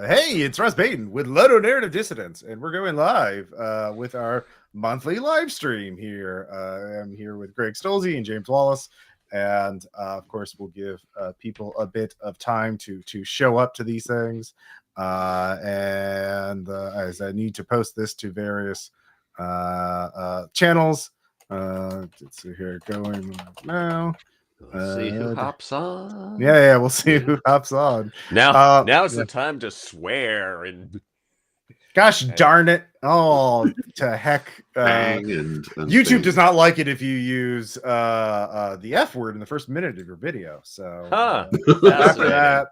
Hey, it's Russ Payton with Ludonarrative Dissidents, and we're going live with our monthly live stream here. I'm here with Greg Stolze and James Wallace, and of course, we'll give people a bit of time to show up to these things. And as I need to post this to various channels, let's see here, going now. Let's see who hops on. Yeah, we'll see who hops on. Now's the time to swear and. Gosh darn it! Oh, to heck! YouTube does not like it if you use the F word in the first minute of your video. So after that,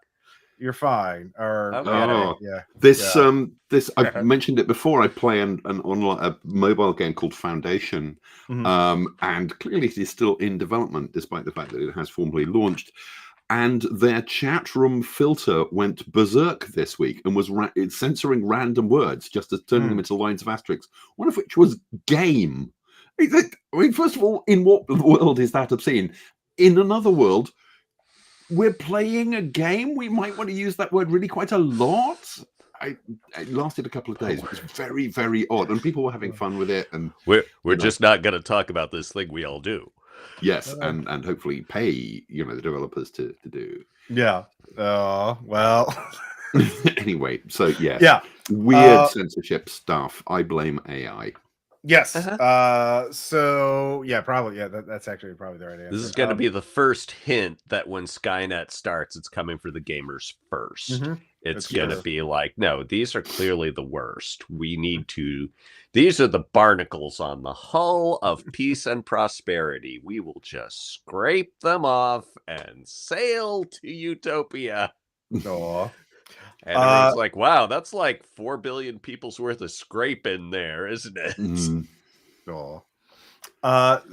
you're fine. Or this I've mentioned it before. I play an online a mobile game called Foundation, and clearly it is still in development, despite the fact that it has formally launched. And their chat room filter went berserk this week and was censoring random words, just as turning them into lines of asterisks. One of which was game. I mean, first of all, in what world is that obscene? In another world, we're playing a game. We might want to use that word really quite a lot. It lasted a couple of days. It was very, very odd, and people were having fun with it. And we're just not going to talk about this thing we all do. Yes, and hopefully pay the developers to do. Yeah. Well. Anyway, so yes. Yeah. Weird censorship stuff. I blame AI. Yes. So yeah, probably. Yeah, that's actually probably the right answer. This is going to be the first hint that when Skynet starts, it's coming for the gamers first. It's going to be like, no, these are clearly the worst. We need to. These are the barnacles on the hull of peace and prosperity. We will just scrape them off and sail to utopia. Aww. And everyone's like, wow, that's like 4 billion people's worth of scrape in there, isn't it?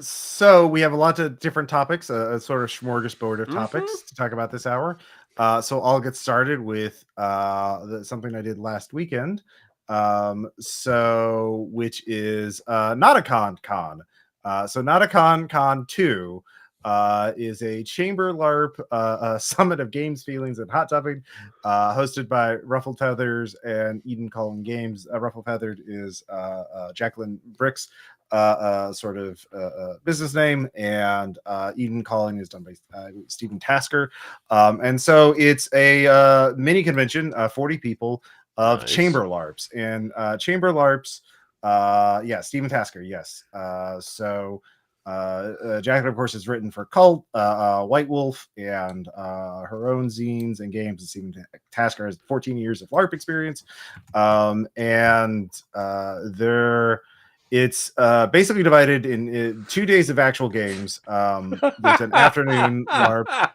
So we have a lot of different topics, a sort of smorgasbord of topics to talk about this hour. So I'll get started with something I did last weekend. Which is not a con. So not a con 2 is a chamber LARP summit of games, feelings, and hot topic hosted by Ruffled Feathers and Eden Cullen Games. Ruffled Feathered is Jacqueline Brick's sort of business name, and Eden Cullen is done by Stephen Tasker. And so it's a mini convention, 40 people of chamber LARPs, and chamber LARPs. Stephen Tasker. Yes. Jacqueline, of course, has written for Cult, White Wolf, and her own zines and games. And Stephen Tasker has 14 years of LARP experience. It's basically divided in 2 days of actual games. There's an afternoon LARP.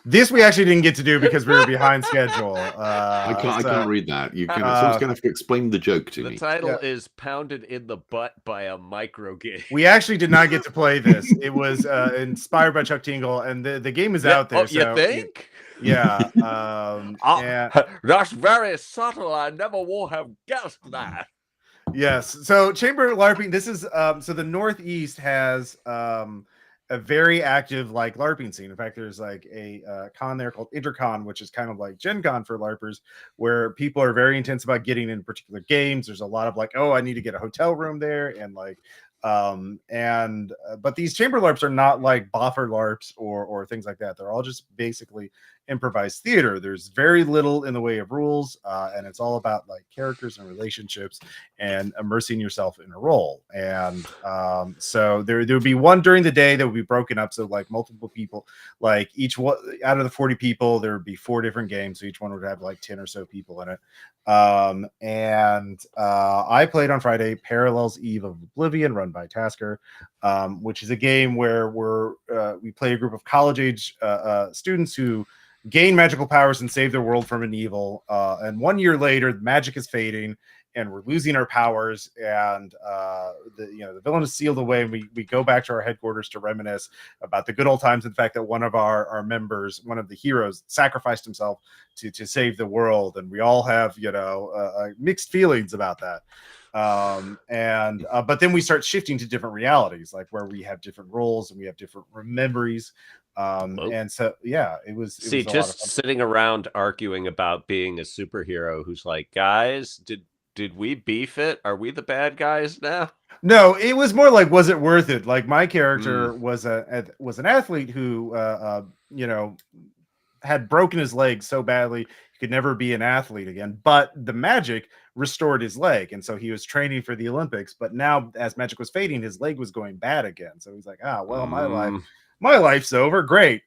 This we actually didn't get to do because we were behind schedule. I can't read that. Someone's going to have to explain the joke to me. The title is Pounded in the Butt by a Micro Game. We actually did not get to play this. It was inspired by Chuck Tingle, and the game is out there. You think? Yeah. That's very subtle. I never would have guessed that. Yes. So chamber LARPing, this is so the Northeast has a very active like LARPing scene. In fact, there's like a con there called Intercon, which is kind of like Gen Con for LARPers, where people are very intense about getting in particular games. There's a lot of like, oh, I need to get a hotel room there, and like but these chamber LARPs are not like boffer LARPs or things like that. They're all just basically improvised theater. There's very little in the way of rules, and it's all about like characters and relationships and immersing yourself in a role. And so there would be one during the day that would be broken up, so like multiple people, like each one out of the 40 people there would be 4 different games, so each one would have like 10 or so people in it. I played on Friday Parallels Eve of Oblivion, run by Tasker, which is a game where we play a group of college age students who gain magical powers and save their world from an evil. And 1 year later, magic is fading, and we're losing our powers. And the villain is sealed away, and we go back to our headquarters to reminisce about the good old times. In fact, that one of our members, one of the heroes, sacrificed himself to save the world, and we all have mixed feelings about that. But then we start shifting to different realities, like where we have different roles and we have different memories. And so yeah, it was See, a lot of just fun. sitting around arguing about being a superhero who's like, guys, did we beef it? Are we the bad guys now? No, it was more like, was it worth it? Like my character was an athlete who you know, had broken his leg so badly he could never be an athlete again, but the magic restored his leg, and so he was training for the Olympics. But now as magic was fading, his leg was going bad again, so he's like, well, my life's over. Great.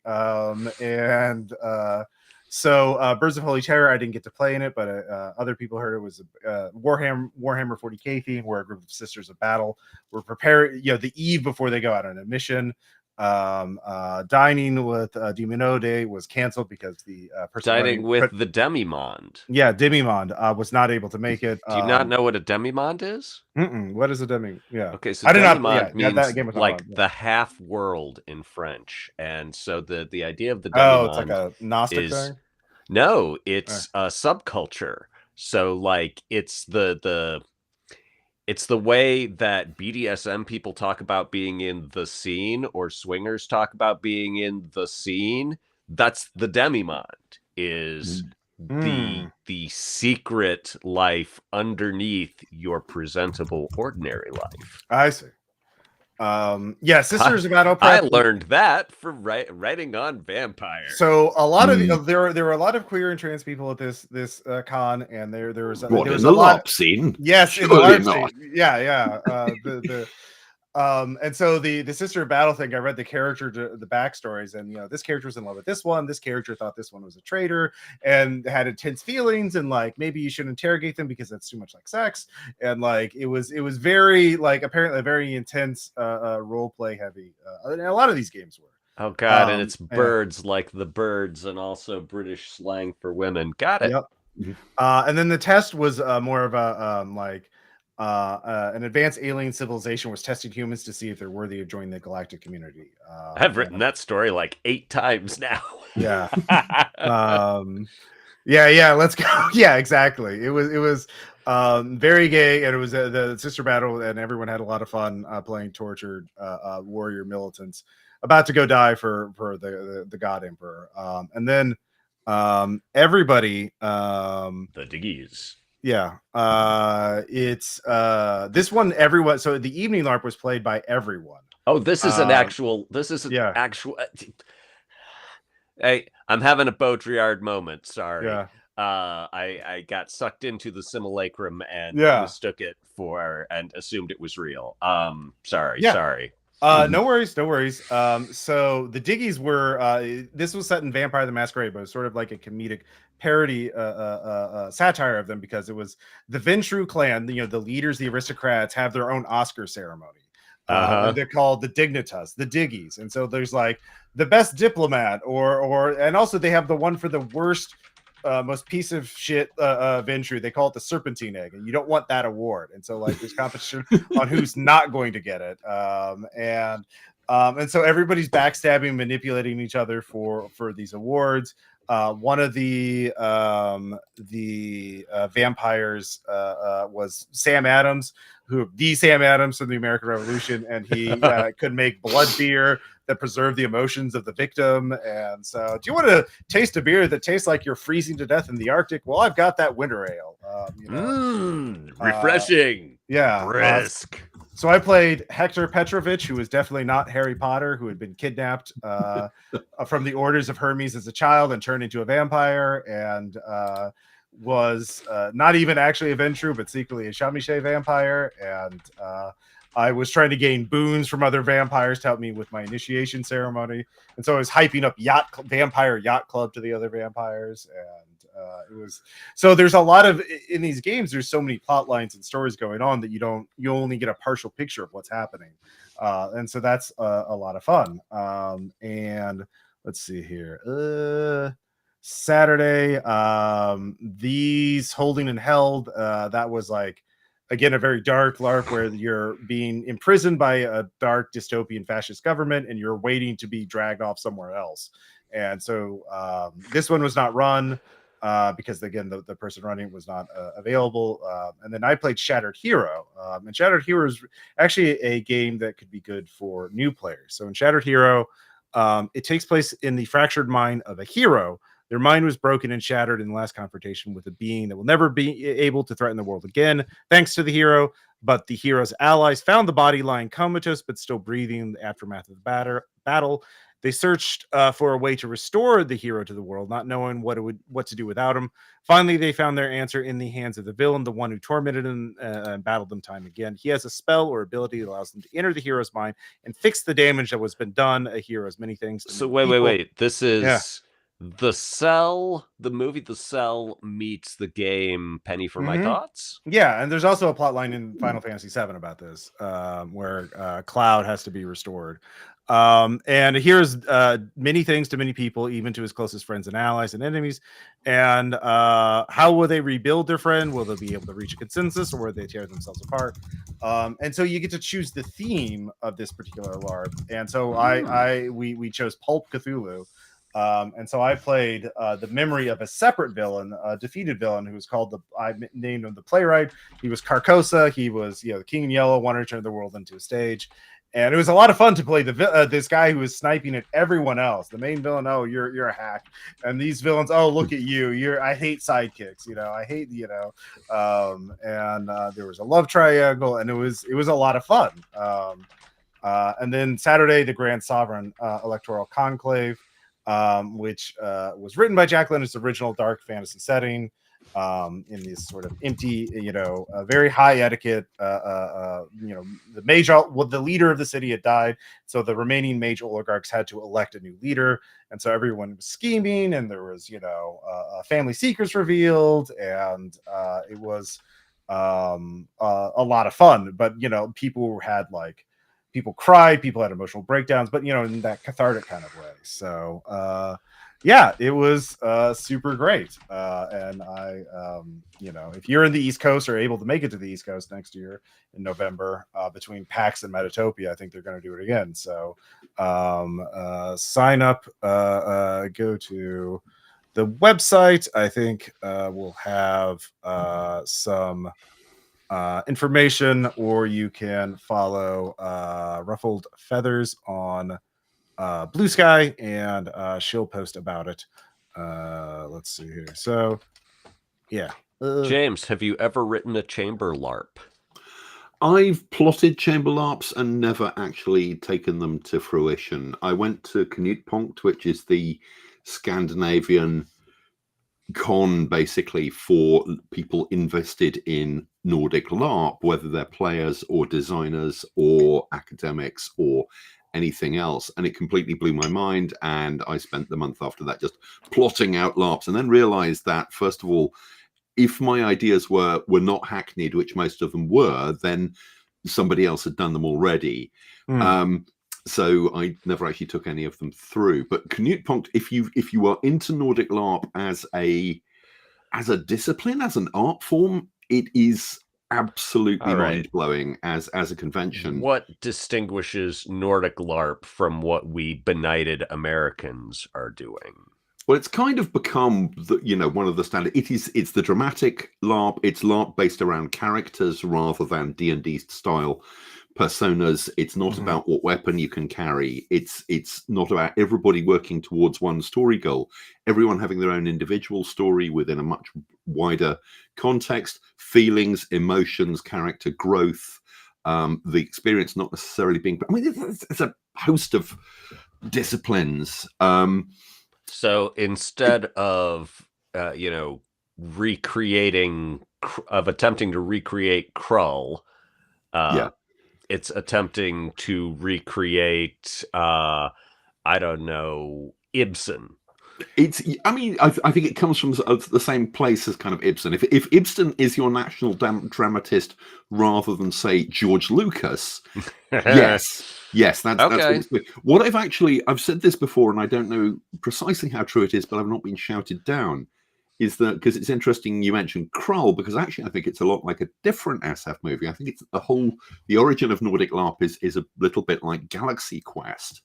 So Birds of Holy Terror, I didn't get to play in it, but other people heard it was a Warhammer 40K theme, where a group of sisters of battle were preparing, the eve before they go out on a mission. Dining with Demonode was canceled because the person dining with the Demimond. Yeah, Demimond was not able to make it. Do you not know what a Demimond is? What is a Demimond? Yeah. Okay, so Demimond means that game was like the half world in French, and so the idea of the Demimond it's like a Gnostic thing? No, it's a subculture. So like it's the way that BDSM people talk about being in the scene, or swingers talk about being in the scene. That's the Demimond, is the secret life underneath your presentable ordinary life. I see. Sisters of Battle. I learned that for writing on vampires. So a lot of there were a lot of queer and trans people at this con, and there was in a the lot LARP scene. Yes, surely in the not. scene. Yeah. And so the Sister of Battle thing, I read the backstories, and this character was in love with this one. This character thought this one was a traitor and had intense feelings, and like maybe you should interrogate them because that's too much like sex. And like it was very like apparently a very intense role play heavy. And a lot of these games were. Oh God, and it's birds like the birds, and also British slang for women. Got it. Yep. And then the test was more of a an advanced alien civilization was testing humans to see if they're worthy of joining the galactic community. I've written that story like 8 times now. Yeah. Let's go. Yeah, exactly. It was very gay, and it was the Sister Battle, and everyone had a lot of fun playing tortured warrior militants about to go die for the God Emperor. And then everybody the Diggies. Yeah, it's this one. Everyone. So the evening LARP was played by everyone. Oh, this is an actual. This is an actual. Hey, I'm having a Baudrillard moment. Sorry. Yeah. I got sucked into the simulacrum and mistook it for and assumed it was real. Sorry. No worries. So the Diggies were this was set in Vampire the Masquerade, but it was sort of like a comedic parody satire of them, because it was the Ventru clan, the leaders, the aristocrats, have their own Oscar ceremony. They're called the Dignitas, the Diggies. And so there's like the best diplomat, and also they have the one for the worst most piece of shit Ventru. They call it the Serpentine Egg, and you don't want that award. And so like there's competition on who's not going to get it. And so everybody's backstabbing, manipulating each other for these awards. One of the vampires was Sam Adams, Sam Adams from the American Revolution, and he could make blood beer that preserved the emotions of the victim. And so, do you want to taste a beer that tastes like you're freezing to death in the Arctic? Well, I've got that winter ale. Refreshing. Brisk. So I played Hector Petrovich, who was definitely not Harry Potter, who had been kidnapped from the orders of Hermes as a child and turned into a vampire, and was not even actually a Ventru, but secretly a Shamiche vampire. And I was trying to gain boons from other vampires to help me with my initiation ceremony. And so I was hyping up Vampire Yacht Club to the other vampires. And it was, so there's a lot of, in these games, there's so many plot lines and stories going on that you only get a partial picture of what's happening. And so that's a lot of fun. And let's see here. Saturday, these Holding and Held, that was like, again, a very dark LARP where you're being imprisoned by a dark dystopian fascist government and you're waiting to be dragged off somewhere else. And so this one was not run because, again, the person running it was not available. And then I played Shattered Hero. And Shattered Hero is actually a game that could be good for new players. So in Shattered Hero, It takes place in the fractured mind of a hero. Their mind was broken and shattered in the last confrontation with a being that will never be able to threaten the world again, thanks to the hero. But the hero's allies found the body lying comatose but still breathing in the aftermath of the battle. They searched for a way to restore the hero to the world, not knowing what to do without him. Finally, they found their answer in the hands of the villain, the one who tormented him and battled them time again. He has a spell or ability that allows them to enter the hero's mind and fix the damage that was been done. A hero has many things. So wait. This is The Cell, the movie The Cell meets the game Penny for My Thoughts. Yeah, and there's also a plot line in Final Fantasy VII about this, where Cloud has to be restored. And here's many things to many people, even to his closest friends and allies and enemies. And how will they rebuild their friend? Will they be able to reach a consensus, or will they tear themselves apart? And so you get to choose the theme of this particular LARP. And so we chose Pulp Cthulhu. And so I played the memory of a separate villain, a defeated villain who was called I named him the Playwright. He was Carcosa. He was, the King in Yellow, wanted to turn the world into a stage. And it was a lot of fun to play this guy who was sniping at everyone else. The main villain, oh, you're a hack. And these villains, oh, look at you. I hate sidekicks. I hate, and there was a love triangle, and it was a lot of fun. And then Saturday, the Grand Sovereign Electoral Conclave, which was written by Jack London's original dark fantasy setting, in this sort of empty, very high etiquette. The leader of the city had died, so the remaining mage oligarchs had to elect a new leader, and so everyone was scheming, and there was, family secrets revealed, and it was a lot of fun. But people had people cried, people had emotional breakdowns, but in that cathartic kind of way. So it was super great. And I if you're in the East Coast or able to make it to the East Coast next year in November, between PAX and Metatopia, I think they're going to do it again. So sign up, go to the website. I think we'll have some information, or you can follow Ruffled Feathers on Blue Sky, and she'll post about it. Let's see here. So James, have you ever written a chamber LARP? I've plotted chamber LARPs and never actually taken them to fruition. I went to Knutpunkt, which is the Scandinavian con basically for people invested in Nordic LARP, whether they're players or designers or academics or anything else, and it completely blew my mind. And I spent the month after that just plotting out LARPs, and then realized that, first of all, if my ideas were not hackneyed, which most of them were, then somebody else had done them already. So I never actually took any of them through. But Knutpunkt, if you are into Nordic LARP as a discipline, as an art form, it is absolutely mind-blowing as a convention. What distinguishes Nordic LARP from what we benighted Americans are doing? Well, it's kind of become one of the standard. It's the dramatic LARP. It's LARP based around characters rather than D&D style personas. It's not about what weapon you can carry. It's not about everybody working towards one story goal. Everyone having their own individual story within a much wider context. Feelings, emotions, character growth, the experience not necessarily being. I mean, it's a host of disciplines. So instead of attempting to recreate Krull, it's attempting to recreate Ibsen. I think it comes from the same place as kind of Ibsen. If Ibsen is your national dramatist rather than, say, George Lucas, yes, that's okay. What I've said this before, and I don't know precisely how true it is, but I've not been shouted down, is that, because it's interesting you mentioned Krull, because actually I think it's a lot like a different SF movie. I think it's the origin of Nordic LARP is a little bit like Galaxy Quest,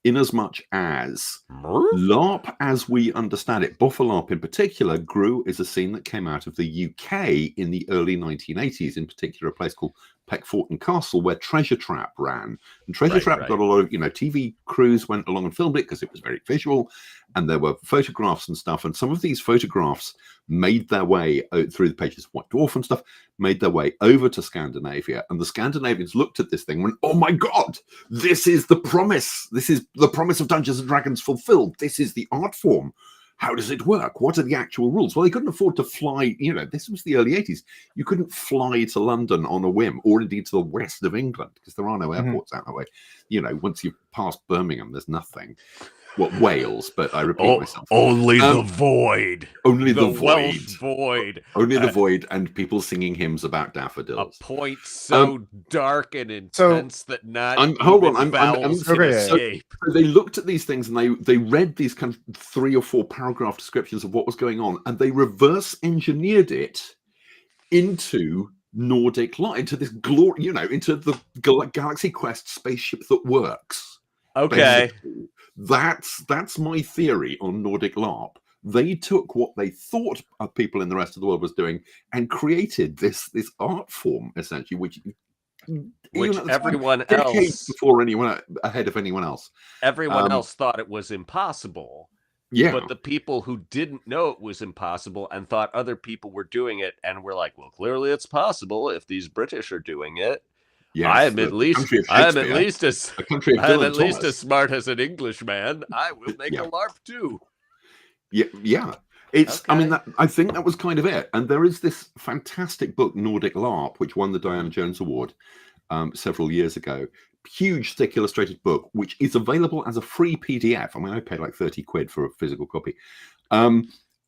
inasmuch as LARP as we understand it, Buffer LARP in particular, grew as a scene that came out of the UK in the early 1980s, in particular a place called Peckforton Castle, where Treasure Trap ran. And Treasure Trap got a lot of, TV crews went along and filmed it because it was very visual, and there were photographs and stuff. And some of these photographs made their way through the pages of White Dwarf and stuff, made their way over to Scandinavia. And the Scandinavians looked at this thing and went, oh my God, this is the promise. This is the promise of Dungeons and Dragons fulfilled. This is the art form. How does it work? What are the actual rules? Well, they couldn't afford to fly. This was the early 80s. You couldn't fly to London on a whim, or indeed to the west of England, because there are no airports out that way. Once you've passed Birmingham, there's nothing. Well, Wales, but I repeat myself. Only the void. Only the void. Welsh void. Only the void, and people singing hymns about daffodils. A point so dark and intense that not vowels can escape. So they looked at these things and they read these kind of 3 or 4 paragraph descriptions of what was going on, and they reverse engineered it into Nordic life, into this glory, into the Galaxy Quest spaceship that works. Okay. Basically. That's my theory on Nordic LARP. They took what they thought people in the rest of the world was doing and created this art form, essentially, which everyone else before anyone ahead of anyone else. Everyone else thought it was impossible. Yeah. But the people who didn't know it was impossible and thought other people were doing it and were like, well, clearly it's possible if these British are doing it. Yes, I am at least as smart as an Englishman. I will make a LARP too. Yeah. It's. Okay. I mean, I think that was kind of it. And there is this fantastic book, Nordic LARP, which won the Diana Jones Award several years ago. Huge, thick, illustrated book, which is available as a free PDF. I mean, I paid like 30 quid for a physical copy.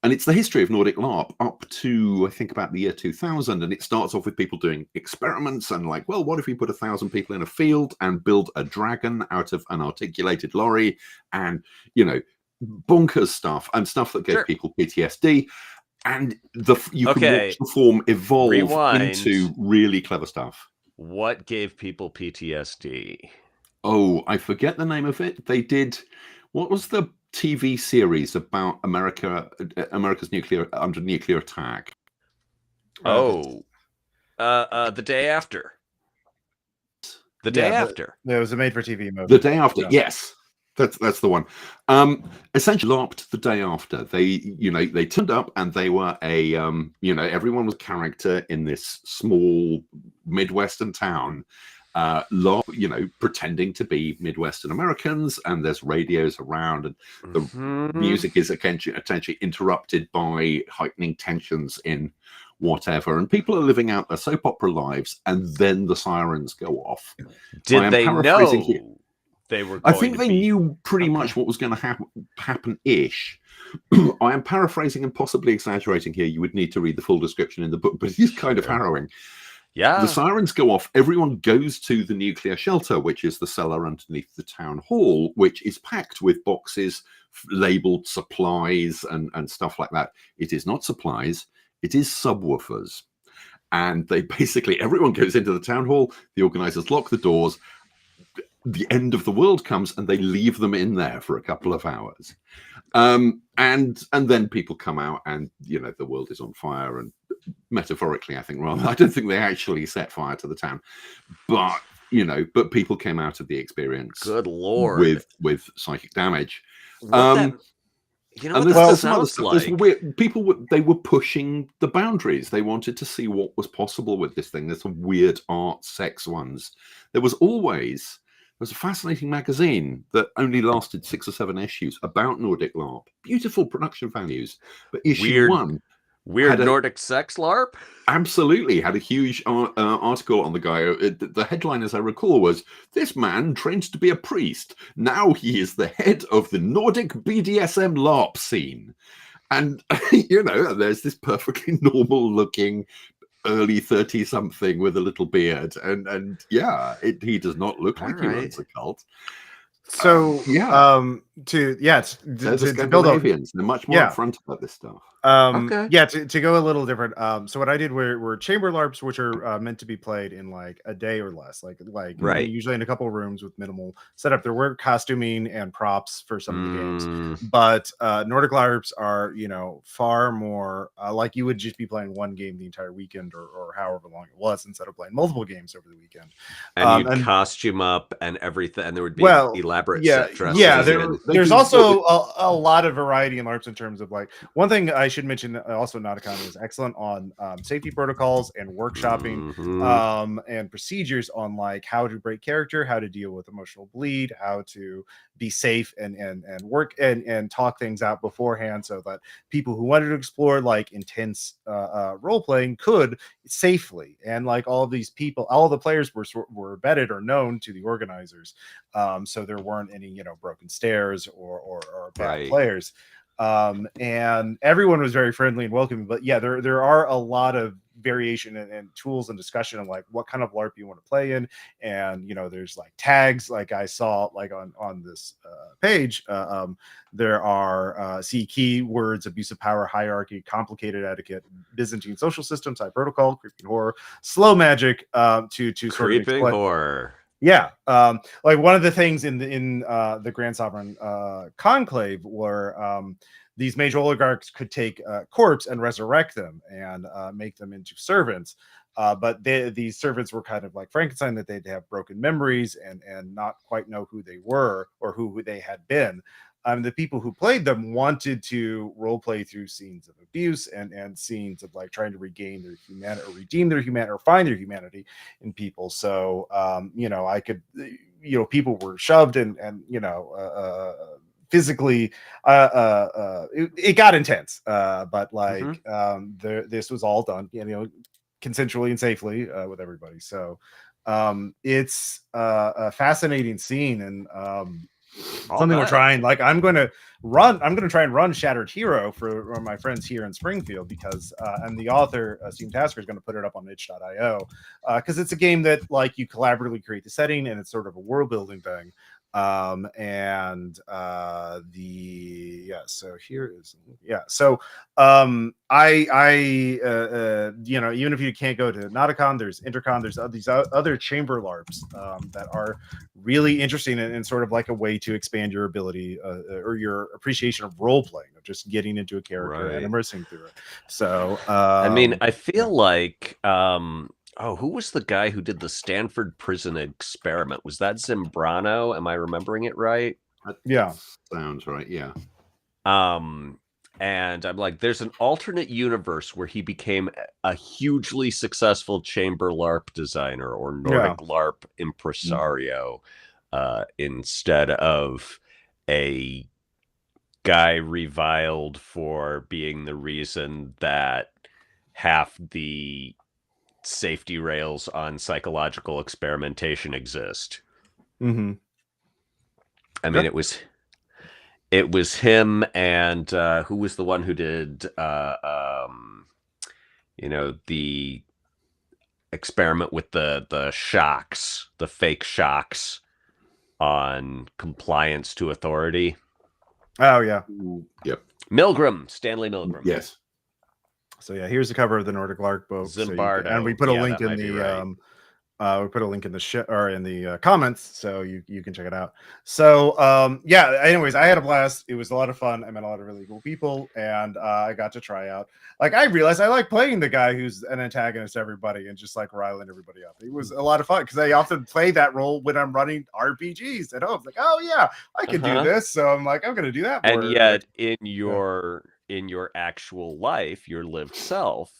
And it's the history of Nordic LARP up to, I think, about the year 2000. And it starts off with people doing experiments and like, well, what if we put 1,000 people in a field and build a dragon out of an articulated lorry and, bonkers stuff and stuff that gave people PTSD. And you can watch the form evolve into really clever stuff. What gave people PTSD? Oh, I forget the name of it. They did, what was the TV series about America's under nuclear attack? The Day After. The Day After. It was a made-for-TV movie. The Day After, yes. That's the one. Essentially, LARPed The Day After. They turned up and they were everyone was a character in this small Midwestern town. LARP, pretending to be Midwestern Americans, and there's radios around, and the music is essentially interrupted by heightening tensions in whatever, and people are living out their soap opera lives, and then the sirens go off. Did they know they were? I think they knew pretty much what was going to happen-ish. I am paraphrasing and possibly exaggerating here. You would need to read the full description in the book, but it is kind of harrowing. Yeah. The sirens go off. Everyone goes to the nuclear shelter, which is the cellar underneath the town hall, which is packed with boxes labeled supplies and stuff like that. It is not supplies. It is subwoofers. And everyone goes into the town hall. The organizers lock the doors. The end of the world comes and they leave them in there for a couple of hours. And then people come out and, the world is on fire, and metaphorically, I think, rather. I don't think they actually set fire to the town, but people came out of the experience. Good Lord. With psychic damage. And there's some other stuff. There's weird, they were pushing the boundaries. They wanted to see what was possible with this thing. There's some weird art, sex ones. There was a fascinating magazine that only lasted 6 or 7 issues about Nordic LARP. Beautiful production values. But issue 1... Weird Nordic sex LARP? Absolutely. Had a huge article on the guy. The headline, as I recall, was, "This man trained to be a priest. Now he is the head of the Nordic BDSM LARP scene." And, there's this perfectly normal-looking early 30-something with a little beard. And he does not look like he runs a cult. So, to They're the build up. Scandinavians. They're much more upfront about this stuff. Okay. Yeah, to go a little different. So what I did were chamber LARPs, which are meant to be played in like a day or less, like Right. usually in a couple of rooms with minimal setup. There were costuming and props for some of the games, but Nordic LARPs are, you know, far more like you would just be playing one game the entire weekend or however long it was, instead of playing multiple games over the weekend. And you'd costume up and everything, and there would be elaborate set dressing. Yeah, there's also a lot of variety in LARPs in terms of like, one thing I should mention also, Nauticon is excellent on safety protocols and workshopping and procedures on like how to break character, how to deal with emotional bleed, how to be safe and work and talk things out beforehand, so that people who wanted to explore like intense role playing could safely. And like all of these people, all the players were vetted or known to the organizers, so there weren't any, you know, broken stairs or bad players. And everyone was very friendly and welcoming. But yeah, there are a lot of variation and tools and discussion of like what kind of LARP you want to play in. And, you know, there's like tags, like I saw like on this page, there are C keywords: abuse of power, hierarchy, complicated etiquette, Byzantine social systems, high protocol, creeping horror, slow magic, to sort of creeping horror. Yeah, like one of the things in the Grand Sovereign Conclave were these major oligarchs could take a corpse and resurrect them and make them into servants. But these servants were kind of like Frankenstein, that they'd have broken memories and not quite know who they were or who they had been. The people who played them wanted to role play through scenes of abuse and scenes of like trying to regain their humanity or redeem their humanity or find their humanity in people. So, you know, I could, you know, people were shoved and you know, physically, it got intense. But like, this was all done, you know, consensually and safely with everybody. So, it's a fascinating scene. And, something we're trying, like I'm going to try and run Shattered Hero for my friends here in Springfield, because and the author Steam Tasker is going to put it up on itch.io, because it's a game that like you collaboratively create the setting and it's sort of a world building thing. And so here is so I you know, even if you can't go to Nauticon, there's Intercon, there's these other chamber LARPs that are really interesting and sort of like a way to expand your ability or your appreciation of role playing, of just getting into a character and immersing through it. So I mean, I feel like who was the guy who did the Stanford prison experiment? Was that Zimbrano? Am I remembering it right? Yeah, sounds right. Yeah. And I'm like, there's an alternate universe where he became a hugely successful chamber LARP designer or Nordic LARP impresario, instead of a guy reviled for being the reason that half the safety rails on psychological experimentation exist. I mean, it was him and who was the one who did you know, the experiment with the shocks, the fake shocks on compliance to authority. Oh yeah. Yep. Milgram, Stanley Milgram. Yes. So yeah, here's the cover of the Nordic LARP book. Zimbardo. And we put a link in the we put a link in the comments, so you can check it out. So yeah, anyways, I had a blast. It was a lot of fun. I met a lot of really cool people, and I got to try out. Like, I realized I like playing the guy who's an antagonist to everybody and just like riling everybody up. It was a lot of fun because I often play that role when I'm running RPGs at home. It's like, oh yeah, I can do this. So I'm like, I'm gonna do that. And yet, in your actual life, your lived self,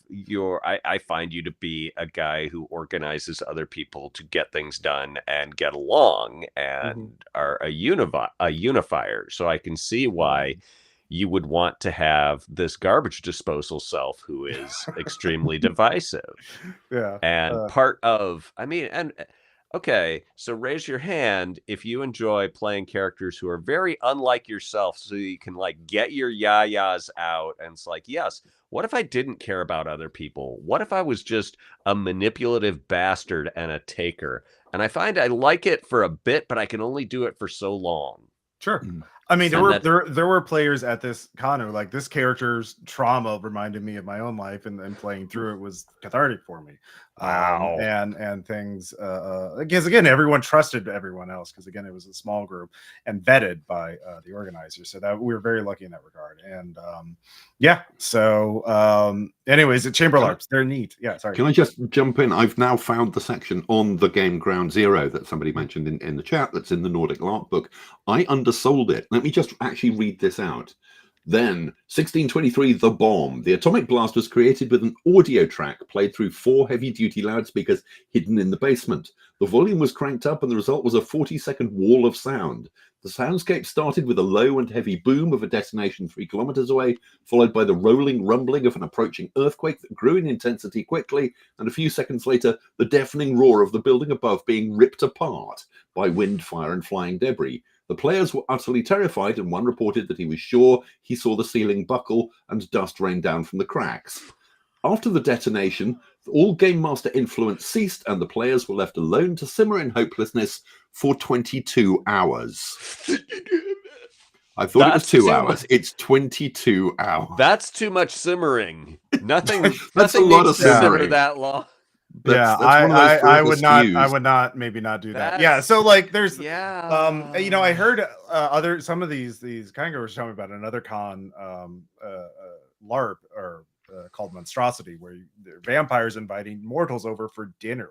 I find you to be a guy who organizes other people to get things done and get along and are a unifier. So I can see why you would want to have this garbage disposal self who is extremely divisive. Yeah. And part of, I mean, and okay, so raise your hand if you enjoy playing characters who are very unlike yourself, so you can like get your yayas out. And it's like, yes, what if I didn't care about other people? What if I was just a manipulative bastard and a taker? And I find I like it for a bit, but I can only do it for so long. Sure. I mean, there were players at this con who like this character's trauma reminded me of my own life, and playing through it was cathartic for me. Wow. And things because again, everyone trusted everyone else because again, it was a small group and vetted by the organizers, so that we were very lucky in that regard. And yeah, so anyways, at Chamber LARPs, they're neat. Yeah, sorry. Can I just jump in? I've now found the section on the game Ground Zero that somebody mentioned in the chat. That's in the Nordic LARP book. I undersold it. Let me just actually read this out. Then, 1623, The Bomb. The atomic blast was created with an audio track played through 4 heavy-duty loudspeakers hidden in the basement. The volume was cranked up, and the result was a 40-second wall of sound. The soundscape started with a low and heavy boom of a detonation 3 kilometers away, followed by the rolling rumbling of an approaching earthquake that grew in intensity quickly, and a few seconds later, the deafening roar of the building above being ripped apart by wind, fire, and flying debris. The players were utterly terrified, and one reported that he was sure he saw the ceiling buckle and dust rain down from the cracks. After the detonation, all Game Master influence ceased, and the players were left alone to simmer in hopelessness for 22 hours. I thought it was 2 hours. It's 22 hours. That's too much simmering. Nothing. That's nothing a lot needs of to simmer simmering. that long. I would not maybe not do that. Yeah, so like there's you know, I heard some of these kind of were telling me about another con LARP or called Monstrosity, where vampires inviting mortals over for dinner,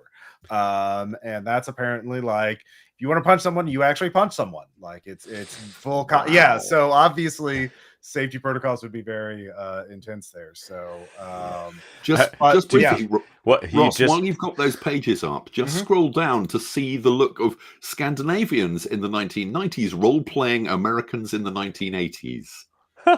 and that's apparently like if you want to punch someone, you actually punch someone. Like it's full yeah. So obviously safety protocols would be very intense there. So just briefly, Ross, just... while you've got those pages up, just scroll down to see the look of Scandinavians in the 1990s role-playing Americans in the 1980s. Yeah,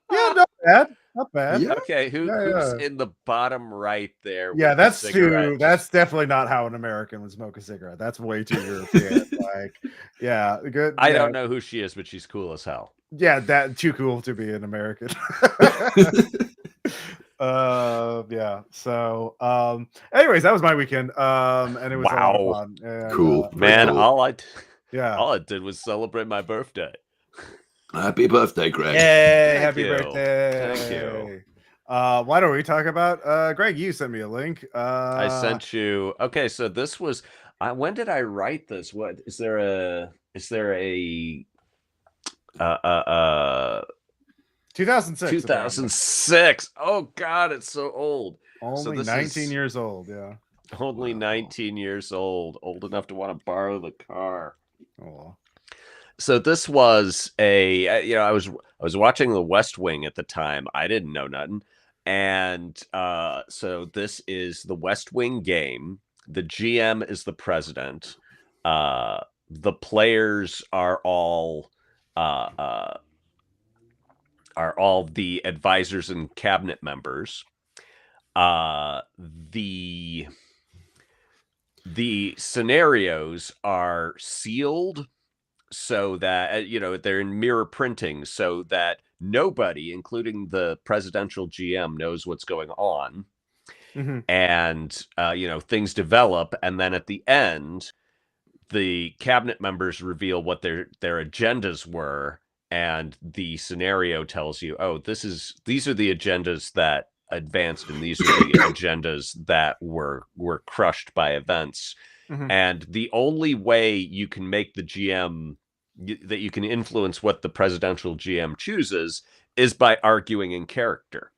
not bad. Not bad. Yeah. Okay, who's in the bottom right there? Yeah, that's definitely not how an American would smoke a cigarette. That's way too European. Like, yeah, good. I don't know who she is, but she's cool as hell. Yeah, that too cool to be an American. Yeah. So anyways, that was my weekend. And it was a lot of fun. And, cool. Man, cool. all I did was celebrate my birthday. Happy birthday, Greg. Yay, happy birthday. Thank you. Why don't we talk about Greg, you sent me a link. I sent you. Okay, so this was when did I write this? What is there a 2006. 2006. Oh god, it's so old. Only 19 years old, yeah. Only 19 years old. Old enough to want to borrow the car. Oh. So this was I was watching The West Wing at the time. I didn't know nothing. And so this is the West Wing game. The GM is the president. The players are all the advisors and cabinet members. The scenarios are sealed so that they're in mirror printing so that nobody, including the presidential GM, knows what's going on. And things develop, and then at the end the cabinet members reveal what their agendas were, and the scenario tells you, oh, these are the agendas that advanced, and these are the agendas that were crushed by events. And the only way you can make the GM that you can influence what the presidential GM chooses is by arguing in character.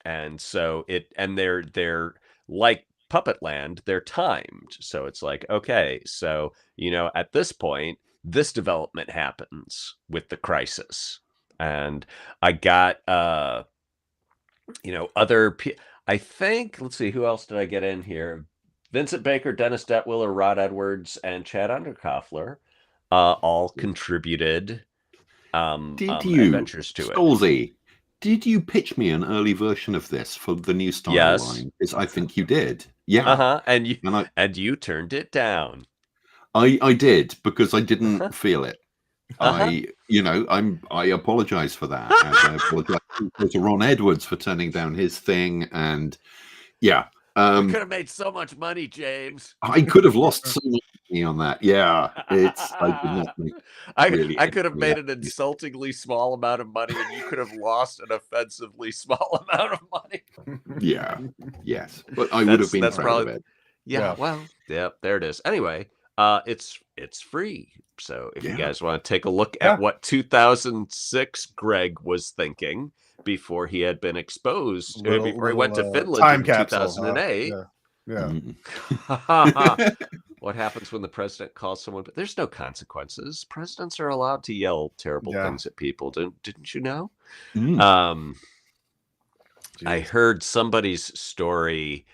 And so they're like Puppet Land, they're timed. So it's like, okay, so at this point, this development happens with the crisis. And I got I think, let's see, who else did I get in here? Vincent Baker, Dennis Detwiller, Rod Edwards, and Chad Underkoffler all contributed adventures to it. Did you pitch me an early version of this for the new style line? Because I think you did. Yeah. And you turned it down. I did, because I didn't feel it. I apologize for that. And I apologize to Ron Edwards for turning down his thing. And yeah. You could have made so much money, James. I could have lost so much me on that. Yeah, I did not think really I could have anything made of an insultingly small amount of money, and you could have lost an offensively small amount of money. Yeah, yes, but I would have been That's proud probably of it. yeah. Well, yeah, there it is. Anyway, it's free. So if you Yeah. guys want to take a look at what 2006 Greg was thinking before he had been exposed, before he went to Finland time in capsule, 2008. Yeah. What happens when the president calls someone? But there's no consequences. Presidents are allowed to yell terrible things at people. Didn't you know? I heard somebody's story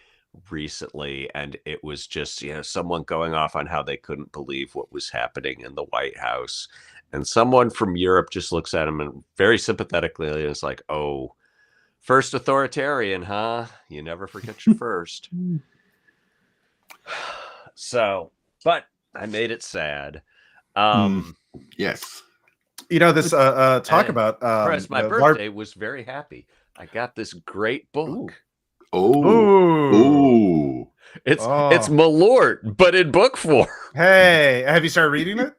recently, and it was just someone going off on how they couldn't believe what was happening in the White House, and someone from Europe just looks at him and very sympathetically is like, "Oh, first authoritarian, huh? You never forget your first." So, but I made it sad. Yes. This talk about Chris, my birthday was very happy. I got this great book. Oh. It's Malort, but in book form. Hey, have you started reading it?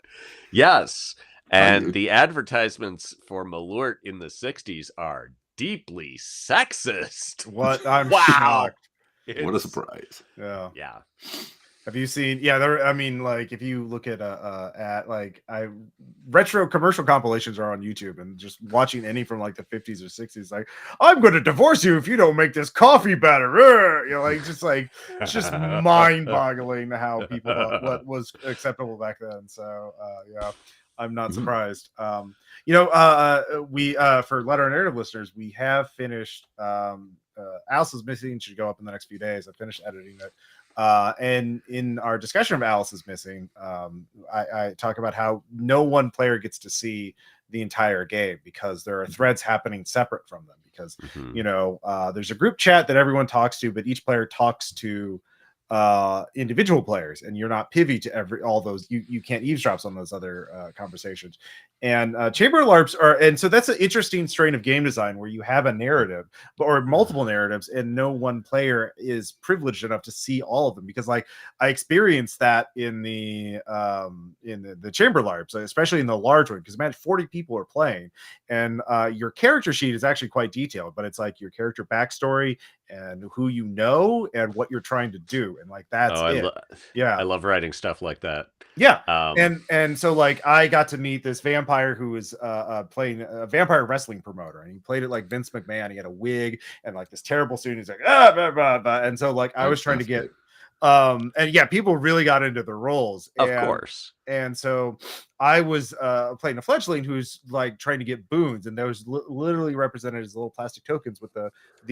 Yes. And the advertisements for Malort in the 60s are deeply sexist. What? I'm shocked. What a surprise. Yeah. Have you seen? Yeah, if you look at retro commercial compilations are on YouTube, and just watching any from like the 50s or 60s, like, I'm going to divorce you if you don't make this coffee better. It's just mind-boggling how people thought what was acceptable back then. So I'm not surprised. We for Ludonarrative listeners, we have finished. Alice is Missing should go up in the next few days. I finished editing it. And in our discussion of Alice is Missing, I talk about how no one player gets to see the entire game because there are threads happening separate from them. Because there's a group chat that everyone talks to, but each player talks to individual players, and you're not privy to all those. You can't eavesdrop on those other conversations. And chamber LARPs are, and so that's an interesting strain of game design where you have a narrative or multiple narratives, and no one player is privileged enough to see all of them. Because like I experienced that in the chamber LARPs, especially in the large one, because imagine 40 people are playing, and your character sheet is actually quite detailed, but it's like your character backstory and who you know and what you're trying to do, and like that's it. I love writing stuff like that. And so like I got to meet this vampire who was playing a vampire wrestling promoter, and he played it like Vince McMahon. He had a wig and like this terrible suit. He's like blah, blah, blah. And so like I was trying to get people really got into the roles, of course. And so I was playing a fledgling who's like trying to get boons, and those literally represented as little plastic tokens with the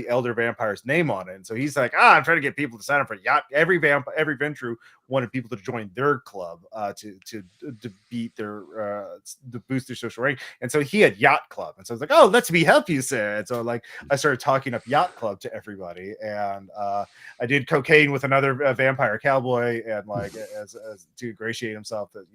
elder vampire's name on it. And so he's like, I'm trying to get people to sign up for yacht. Every Ventru wanted people to join their club to beat their to boost their social rank. And so he had Yacht Club, and so I was like, oh, let's be help you, sir. And so like I started talking up Yacht Club to everybody, and I did cocaine with another vampire cowboy, and like as to ingratiate himself that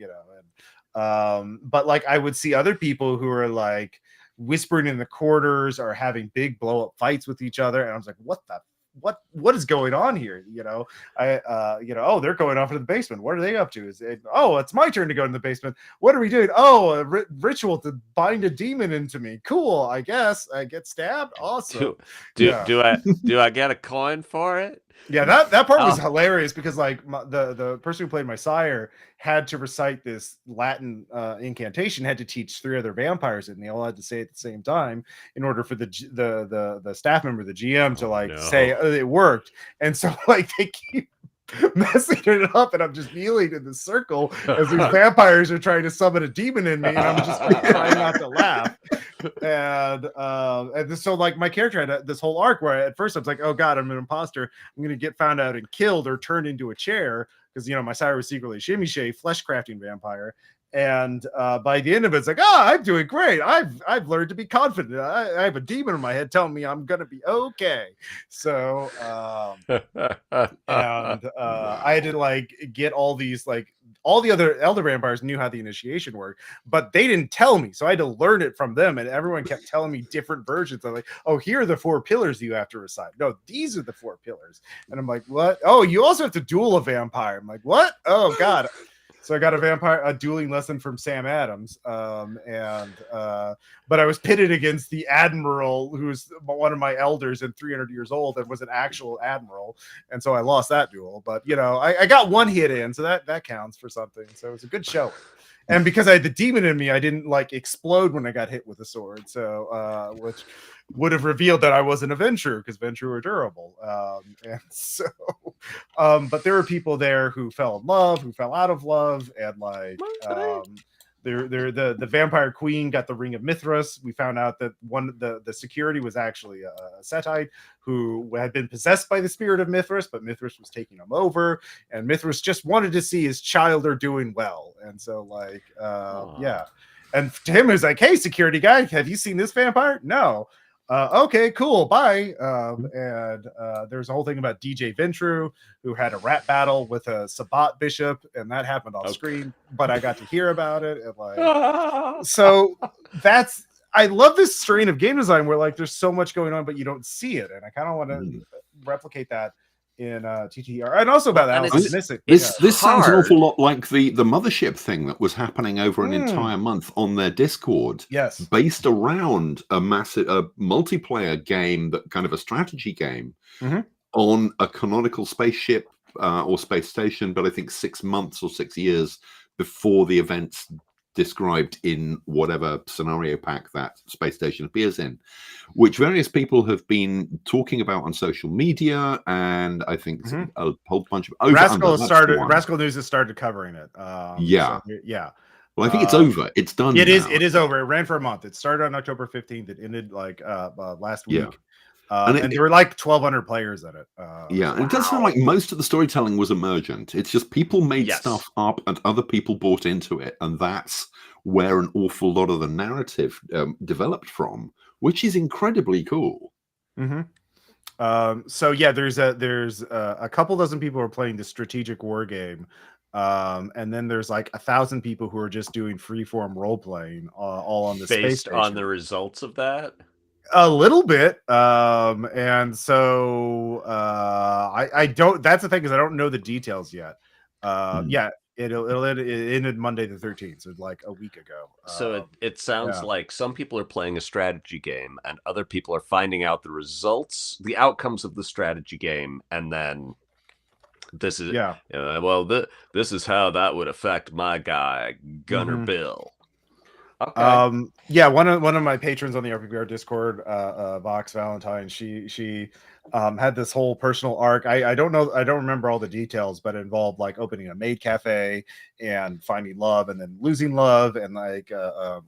but like I would see other people who are like whispering in the corners or having big blow up fights with each other, and I was like, what is going on here? They're going off into the basement. What are they up to? It's my turn to go in the basement. What are we doing? A ritual to bind a demon into me. Cool. I guess I get stabbed. Awesome. Do I get a coin for it? Yeah, that part was hilarious because like the person who played my sire had to recite this Latin incantation, had to teach 3 other vampires it, and they all had to say it at the same time in order for the staff member, the GM, to say it worked. And so like they keep messing it up, and I'm just kneeling in the circle as these vampires are trying to summon a demon in me, and I'm just trying not to laugh. And so like my character had this whole arc where at first I was like, oh god, I'm an imposter, I'm gonna get found out and killed or turned into a chair, because my sire was secretly a shimmy shay flesh crafting vampire. And by the end of it, it's like, I'm doing great. I've learned to be confident. I have a demon in my head telling me I'm gonna be okay. So I had to like get all these, like all the other elder vampires knew how the initiation worked, but they didn't tell me, so I had to learn it from them. And everyone kept telling me different versions. I'm like, oh, here are the 4 pillars you have to recite. No, these are the 4 pillars. And I'm like, what? Oh, you also have to duel a vampire. I'm like, what? Oh god. So I got a dueling lesson from Sam Adams, but I was pitted against the admiral, who's one of my elders and 300 years old, and was an actual admiral, and so I lost that duel. But I got one hit in, so that counts for something. So it was a good showing. And because I had the demon in me, I didn't explode when I got hit with a sword. So, which would have revealed that I wasn't a Ventrue, because Ventrue are durable. And so, but there were people there who fell in love, who fell out of love, and the vampire queen got the ring of Mithras. We found out that the security was actually a Setite who had been possessed by the spirit of Mithras, but Mithras was taking him over, and Mithras just wanted to see his child are doing well. And so yeah. And to him, it was like, hey, security guy, have you seen this vampire? No. Okay, cool, bye. And there's a whole thing about DJ Ventrue, who had a rap battle with a Sabbat bishop, and that happened off screen, but I got to hear about it. And so I love this strain of game design where there's so much going on, but you don't see it. And I kind of want to replicate that in TTR, and also about Alice Mystic. This sounds an awful lot like the Mothership thing that was happening over an entire month on their Discord. Yes, based around a multiplayer game, that kind of a strategy game on a canonical spaceship or space station, but I think 6 months or 6 years before the events described in whatever scenario pack that space station appears in, which various people have been talking about on social media, and I think a whole bunch of Rascal News has started covering it. Yeah. Well, I think it's over. It's done. It is over. It ran for a month. It started on October 15th. It ended last week. Yeah. And there were 1,200 players in it. And it does sound like most of the storytelling was emergent. It's just people made stuff up and other people bought into it. And that's where an awful lot of the narrative developed from, which is incredibly cool. So yeah, there's a couple dozen people who are playing the strategic war game. And then there's 1,000 people who are just doing freeform role playing all on the space station. Based on the results of that? A little bit. And so I don't, that's the thing, is I don't know the details yet. Yeah, it ended Monday the 13th, so a week ago. So it sounds like some people are playing a strategy game and other people are finding out the results, the outcomes of the strategy game, and then this is this is how that would affect my guy Gunner Bill. Okay. One of my patrons on the RPBR Discord, Vox Valentine, she had this whole personal arc. I don't remember all the details, but it involved opening a maid cafe and finding love and then losing love, and a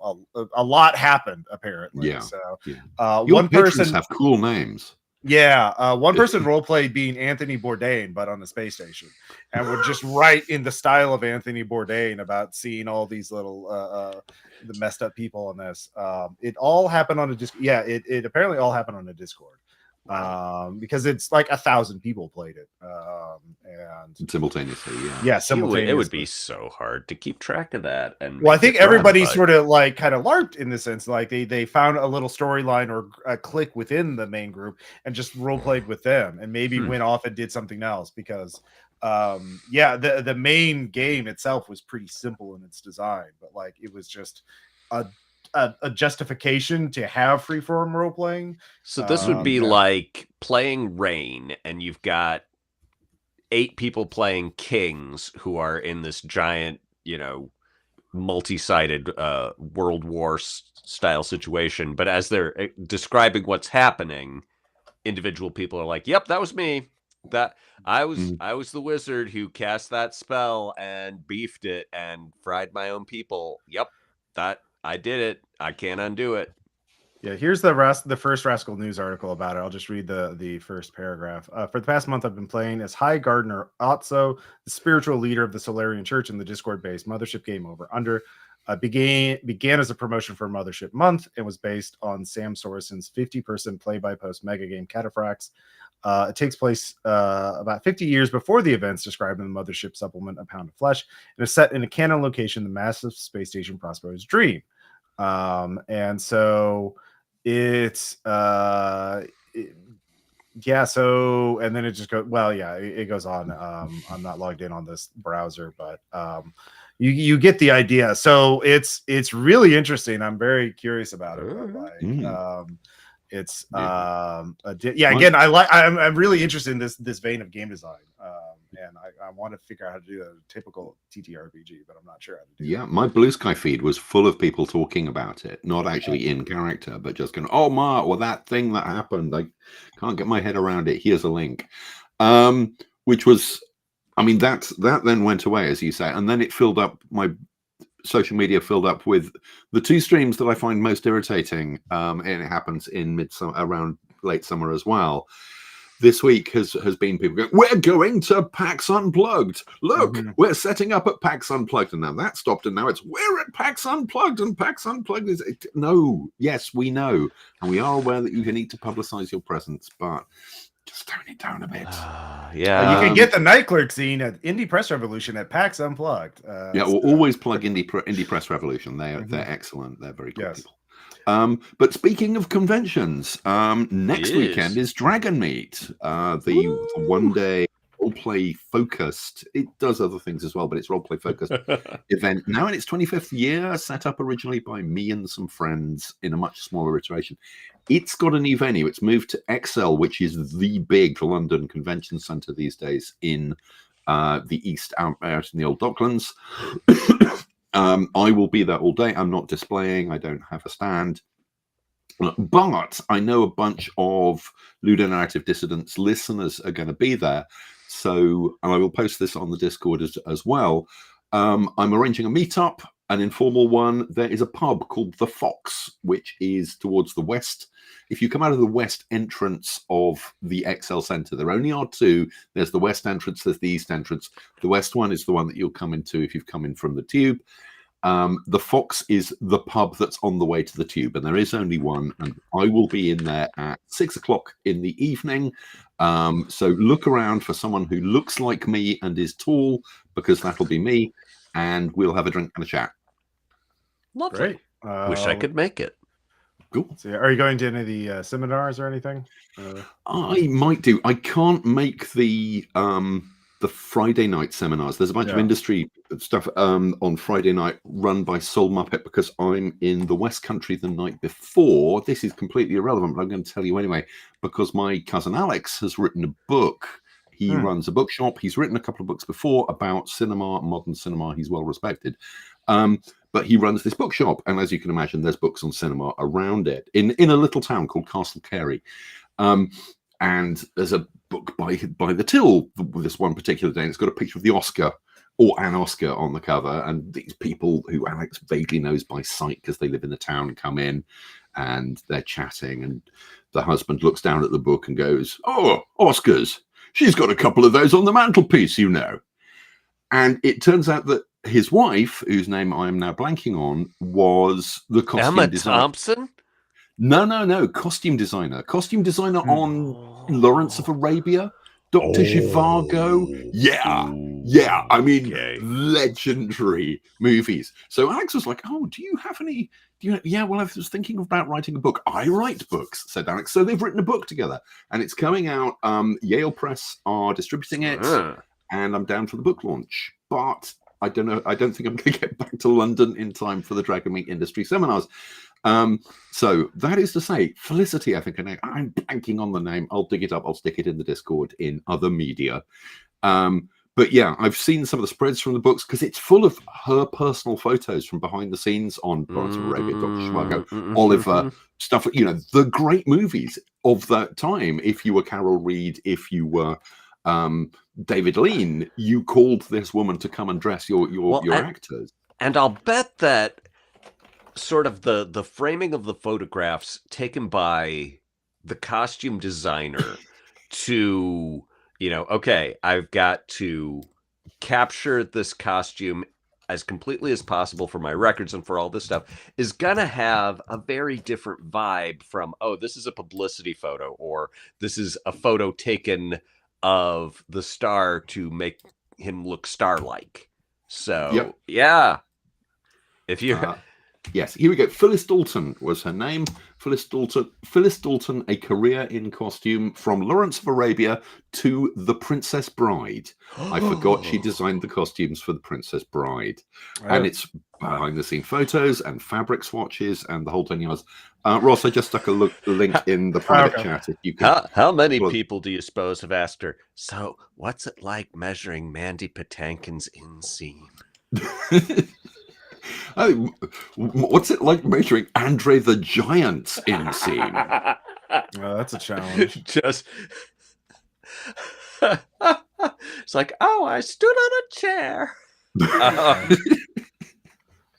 lot happened apparently. Yeah. So your one person have cool names. Yeah, one person roleplayed being Anthony Bourdain, but on the space station, and would just write in the style of Anthony Bourdain about seeing all these little the messed up people on this. It all happened on a Discord. Yeah, it apparently all happened on a Discord. Because it's 1,000 people played it, and simultaneously. Yeah, simultaneously. It would be so hard to keep track of that. And I think everybody sort of kind of LARPed in the sense, they found a little storyline or a clique within the main group and just role played with them, and maybe went off and did something else, because the main game itself was pretty simple in its design, but it was just a justification to have freeform role playing. So this would be like playing Rain, and you've got 8 people playing kings who are in this giant, multi-sided World War style situation. But as they're describing what's happening, individual people are like, "Yep, that was me. That I was the wizard who cast that spell and beefed it and fried my own people. Yep, that." I did it. I can't undo it. Yeah, here's the first Rascal News article about it. I'll just read the first paragraph. For the past month, I've been playing as High Gardener Otso, the spiritual leader of the Solarian Church in the Discord-based Mothership Game Over Under. Began as a promotion for Mothership Month and was based on Sam Sorensen's 50-person play-by-post mega game Cataphracts. It takes place about 50 years before the events described in the Mothership supplement, A Pound of Flesh, and is set in a canon location, the massive space station Prospero's Dream. And so it's and then it just goes, it goes on. I'm not logged in on this browser, but you get the idea. So it's really interesting. I'm very curious about it. It's again, I'm really interested in this vein of game design, and I want to figure out how to do a typical TTRPG, but I'm not sure how to do that. My Blue Sky feed was full of people talking about it, not actually in character, but just going, oh Mark, well, that thing that happened, I can't get my head around it, here's a link. Which was, I mean, that then went away, as you say, and then it filled up, my social media filled up with the two streams that I find most irritating, and it happens in midsummer, around late summer as well. This week has been people going, we're going to PAX Unplugged. Look, we're setting up at PAX Unplugged. And now that stopped, and now it's, we're at PAX Unplugged, and PAX Unplugged is... No, yes, we know. And we are aware that you need to publicize your presence, but just tone it down a bit. You can get the Night Clerk scene at Indie Press Revolution at PAX Unplugged. We'll always plug Indie Press Revolution. They're excellent. They're very good people. But speaking of conventions, next weekend is Dragon Meet, the one-day role-play focused. It does other things as well, but it's role-play focused event. Now in its 25th year, set up originally by me and some friends in a much smaller iteration. It's got a new venue. It's moved to XL, which is the big London convention centre these days in the East, out in the old Docklands. I will be there all day. I'm not displaying. I don't have a stand. But I know a bunch of Ludonarrative Dissidents listeners are going to be there. So, and I will post this on the Discord as well. I'm arranging a meetup, an informal one. There is a pub called The Fox, which is towards the west. If you come out of the west entrance of the XL Centre, there only are two. There's the west entrance, there's the east entrance. The west one is the one that you'll come into if you've come in from the Tube. The Fox is the pub that's on the way to the Tube, and there is only one, and I will be in there at 6 o'clock in the evening. So look around for someone who looks like me and is tall, because that'll be me, and we'll have a drink and a chat. Lovely. Great. Wish I could make it. Cool. So are you going to any of the seminars or anything? I might do. I can't make the Friday night seminars. There's a bunch of industry stuff on Friday night run by Soul Muppet, because I'm in the West Country the night before. This is completely irrelevant, but I'm going to tell you anyway, because my cousin Alex has written a book. He runs a bookshop. He's written a couple of books before about cinema, modern cinema. He's well respected. But he runs this bookshop, and as you can imagine, there's books on cinema around it in a little town called Castle Carey. And there's a book by the Till this one particular day, and it's got a picture of the Oscar or an Oscar on the cover, and these people who Alex vaguely knows by sight because they live in the town come in, and they're chatting, and the husband looks down at the book and goes, "Oh, Oscars, she's got a couple of those on the mantelpiece, you know." And it turns out that his wife, whose name I am now blanking on, was the costume designer. Emma Thompson? No. Costume designer on Lawrence of Arabia, Dr. Zhivago. Yeah. I mean, legendary movies. So Alex was like, "Oh, do you have any? Yeah, well, I was thinking about writing a book." "I write books," said Alex. So they've written a book together, and it's coming out. Yale Press are distributing it, and I'm down for the book launch. But I don't know. I don't think I'm going to get back to London in time for the Dragon Meet industry seminars. So that is to say, Felicity, I think her name, I'm blanking on the name. I'll dig it up. I'll stick it in the Discord in other media. But yeah, I've seen some of the spreads from the books, because it's full of her personal photos from behind the scenes on Lawrence of Arabia, Dr. Zhivago, Oliver, stuff, the great movies of that time. If you were Carol Reed, if you were David Lean, you called this woman to come and dress your actors. And I'll bet that sort of the framing of the photographs taken by the costume designer to, okay, I've got to capture this costume as completely as possible for my records and for all this stuff, is gonna have a very different vibe from, oh, this is a publicity photo, or this is a photo taken of the star to make him look star-like. So yeah, if you're Yes, here we go. Phyllis Dalton was her name. Phyllis Dalton, a career in costume from Lawrence of Arabia to The Princess Bride. I forgot she designed the costumes for The Princess Bride. And it's behind-the-scene photos and fabric swatches and the whole 10 yards. Ross, I just stuck a link in the private chat. If you can. How many people do you suppose have asked her, so what's it like measuring Mandy Patinkin's inseam? Oh, what's it like measuring Andre the Giant's inseam? That's a challenge. Just it's like, oh, I stood on a chair.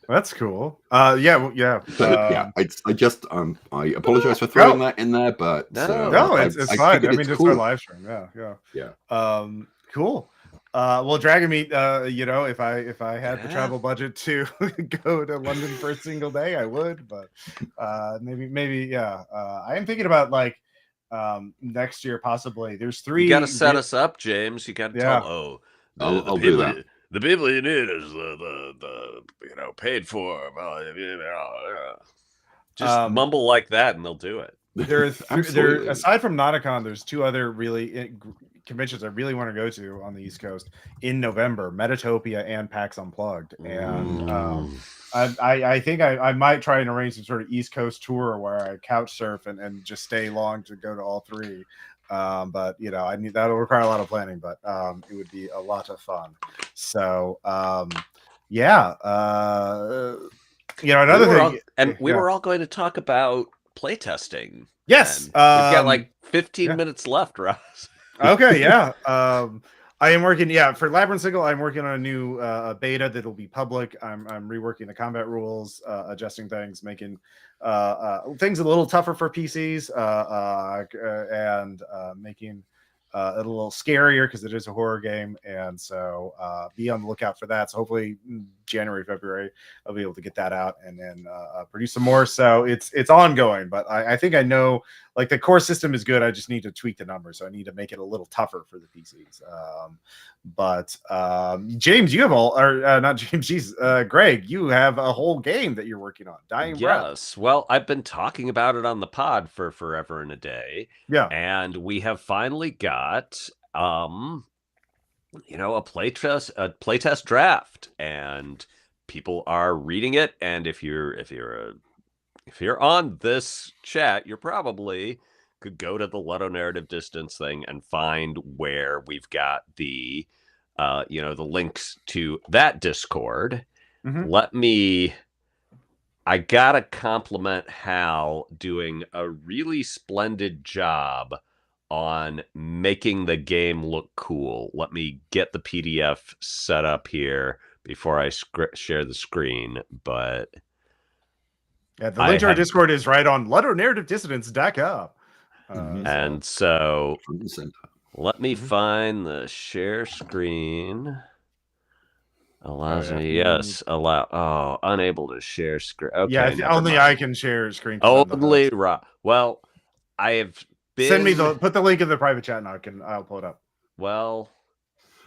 That's cool. Yeah. I just I apologize for throwing that in there, but no, it's fine. I mean, it's our live stream. Yeah. Cool. Well, Dragon Meat, if I had the travel budget to go to London for a single day, I would. But maybe, I am thinking about like next year possibly. There's 3. You got to set us up, James. You got to tell. I'll do that. The people you need is the paid for. Just mumble like that, and they'll do it. There aside from Nauticon, there's 2 other really conventions I really want to go to on the East Coast in November: Metatopia and PAX Unplugged. And I think I might try and arrange some sort of East Coast tour where I couch surf and just stay long to go to all 3. But I need that'll require a lot of planning, but it would be a lot of fun. So another thing, and we were all going to talk about playtesting. Yes, we've got like 15 minutes left, Ross. Okay, yeah. I am working, for Labyrinth Single. I'm working on a new beta that'll be public. I'm reworking the combat rules, adjusting things, making things a little tougher for PCs, and making it a little scarier because it is a horror game. And so be on the lookout for that. So hopefully January, February, I'll be able to get that out and then produce some more. So it's ongoing, but I think I know, like, the core system is good. I just need to tweak the numbers. So I need to make it a little tougher for the PCs. But James, you have not James, Greg, you have a whole game that you're working on. Dying Breath. Yes. Well, I've been talking about it on the pod for forever and a day. Yeah. And we have finally got a playtest draft, and people are reading it. And if you're on this chat, you're probably could go to the Ludonarrative Dissidents thing and find where we've got the the links to that Discord. Mm-hmm. I gotta compliment Hal doing a really splendid job on making the game look cool. Let me get the PDF set up here before I share the screen. But the link to our Discord is right on ludonarrativedissidents.com. And so let me find the share screen. Allows me, unable to share screen. Okay, only I can share screen. Only well, I have been. Put the link in the private chat, and I'll pull it up. Well,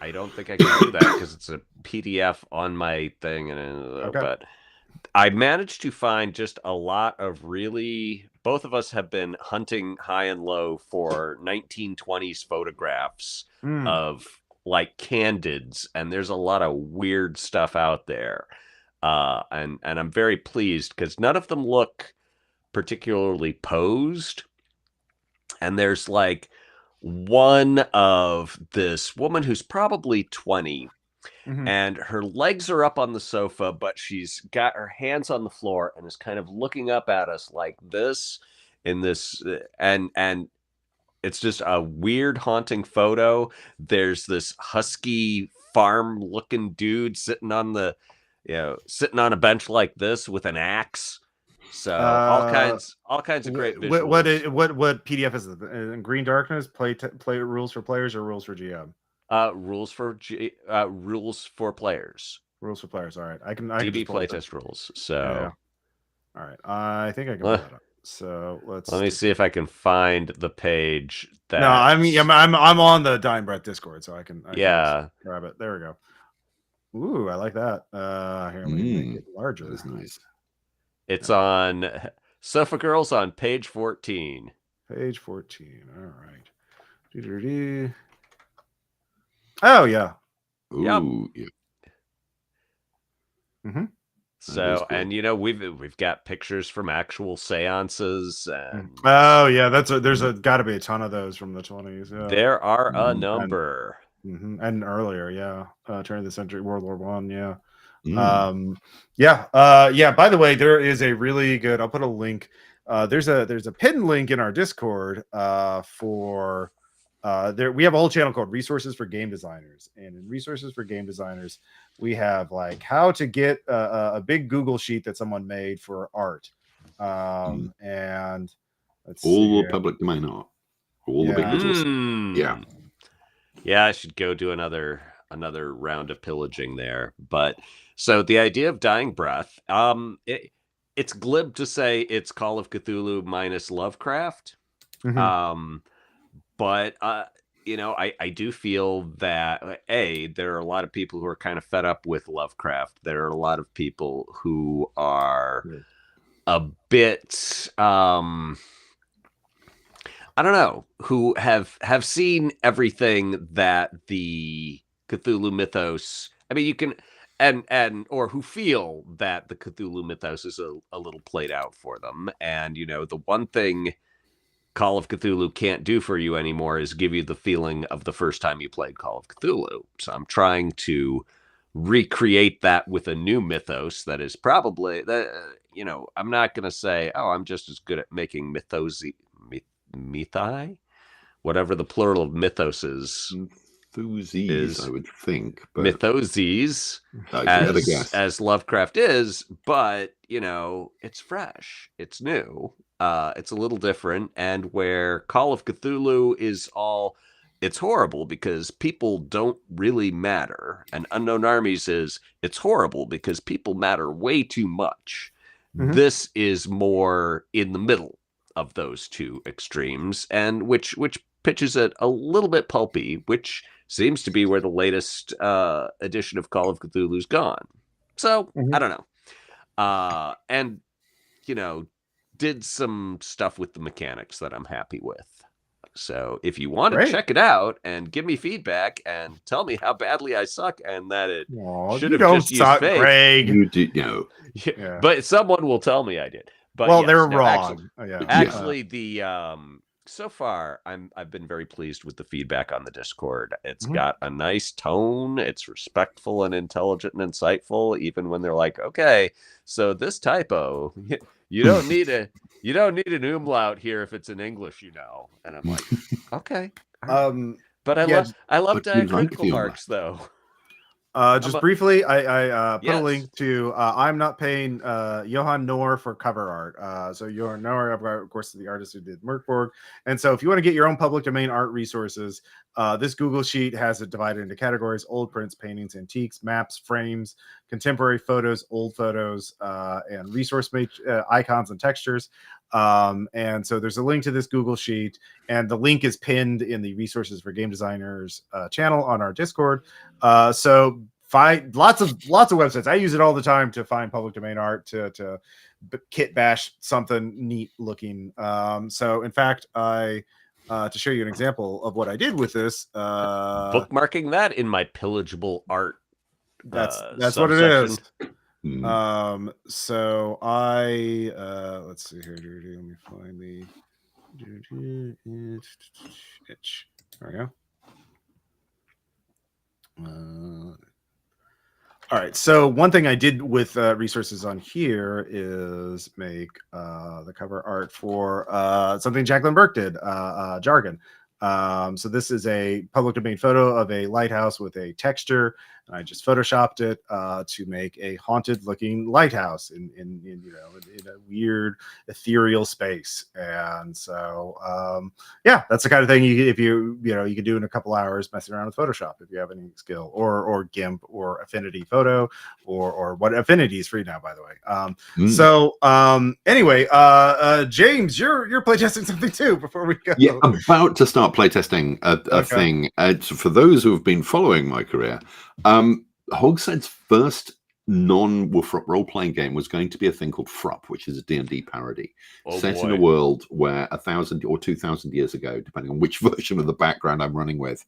I don't think I can do that because it's a PDF on my thing, but I managed to find just a lot of really. Both of us have been hunting high and low for 1920s photographs of like candids, and there's a lot of weird stuff out there. And I'm very pleased because none of them look particularly posed. And there's like one of this woman who's probably 20. And her legs are up on the sofa, but she's got her hands on the floor and is kind of looking up at us like this in this. And it's just a weird, haunting photo. There's this husky farm looking dude sitting on a bench like this with an axe. So all kinds of great visuals. What PDF is it? In Green Darkness, play rules for players or rules for GM? Rules for players. Rules for players. All right, I can DB playtest rules. So, all right, I think I can pull that up. So let me see if I can find the page. That I'm on the Dying Breath Discord, so I can grab it. There we go. Ooh, I like that. Here, let me make it larger. That's nice. It's on Sofa Girls on page 14. Page 14. All right. Doo-doo-doo. Oh yeah. Ooh, yeah. Mm-hmm. So, and we've got pictures from actual seances. And oh yeah, there's got to be a ton of those from the 20s. Yeah. There are a number. And earlier, yeah, turn of the century, World War One, yeah. Yeah. By the way, there is a really good. I'll put a link. There's a pinned link in our Discord for there. We have a whole channel called Resources for Game Designers, and in Resources for Game Designers, we have like how to get a big Google sheet that someone made for art, and let's all see the public domain art, all the big resources. Yeah, I should go do another round of pillaging there. But so the idea of Dying Breath, it's glib to say it's Call of Cthulhu minus Lovecraft. But I do feel that there are a lot of people who are kind of fed up with Lovecraft. There are a lot of people who are a bit I don't know, who have seen everything that the Cthulhu mythos. I mean, you can or who feel that the Cthulhu mythos is a little played out for them. And the one thing Call of Cthulhu can't do for you anymore is give you the feeling of the first time you played Call of Cthulhu. So I'm trying to recreate that with a new mythos that is probably I'm not going to say, oh, I'm just as good at making mythi, whatever the plural of mythos is. Mythoses, I would think. But mythoses, as Lovecraft is, but it's fresh, it's new, it's a little different. And where Call of Cthulhu is it's horrible because people don't really matter, and Unknown Armies it's horrible because people matter way too much. This is more in the middle of those two extremes, and which pitches it a little bit pulpy, which seems to be where the latest edition of Call of Cthulhu's gone. So I don't know, and did some stuff with the mechanics that I'm happy with. So if you want to check it out and give me feedback and tell me how badly I suck and that it should have just used fake, Greg. You did yeah. But someone will tell me I did. But well, they were wrong. Actually, the so far I've been very pleased with the feedback on the Discord. It's got a nice tone. It's respectful and intelligent and insightful, even when they're like, okay, so this typo, you don't need an umlaut here if it's in English, And I'm like, okay. But I love diacritical marks though. Just briefly, I put a link to I'm not paying Johan Noor for cover art. So Johan Noor, of course, the artist who did Merkborg. And so if you want to get your own public domain art resources, this Google Sheet has it divided into categories: old prints, paintings, antiques, maps, frames, contemporary photos, old photos, and resource icons and textures. And so there's a link to this Google Sheet, and the link is pinned in the Resources for Game Designers channel on our Discord. So find lots of websites. I use it all the time to find public domain art to kit bash something neat looking. So in fact, to show you an example of what I did with this, bookmarking that in my pillageable art. That's what it is. So I let's see here. Let me find the itch. There we go. All right. So one thing I did with resources on here is make the cover art for something Jacqueline Burke did, Jargon. So this is a public domain photo of a lighthouse with a texture. And I just photoshopped it to make a haunted-looking lighthouse in a weird ethereal space. And so, that's the kind of thing you can do in a couple hours messing around with Photoshop if you have any skill, or GIMP, or Affinity Photo, or what Affinity is free now, by the way. So anyway, James, you're playtesting something too before we go. Yeah, I'm about to start playtesting a thing. For those who have been following my career. Hogseid's first non-Wolfrup role-playing game was going to be a thing called Frup, which is a D&D parody, set in a boy. world where 1,000 or 2,000 years ago, depending on which version of the background I'm running with,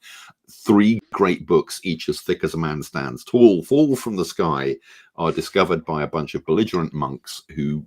3 great books, each as thick as a man stands tall, fall from the sky, are discovered by a bunch of belligerent monks who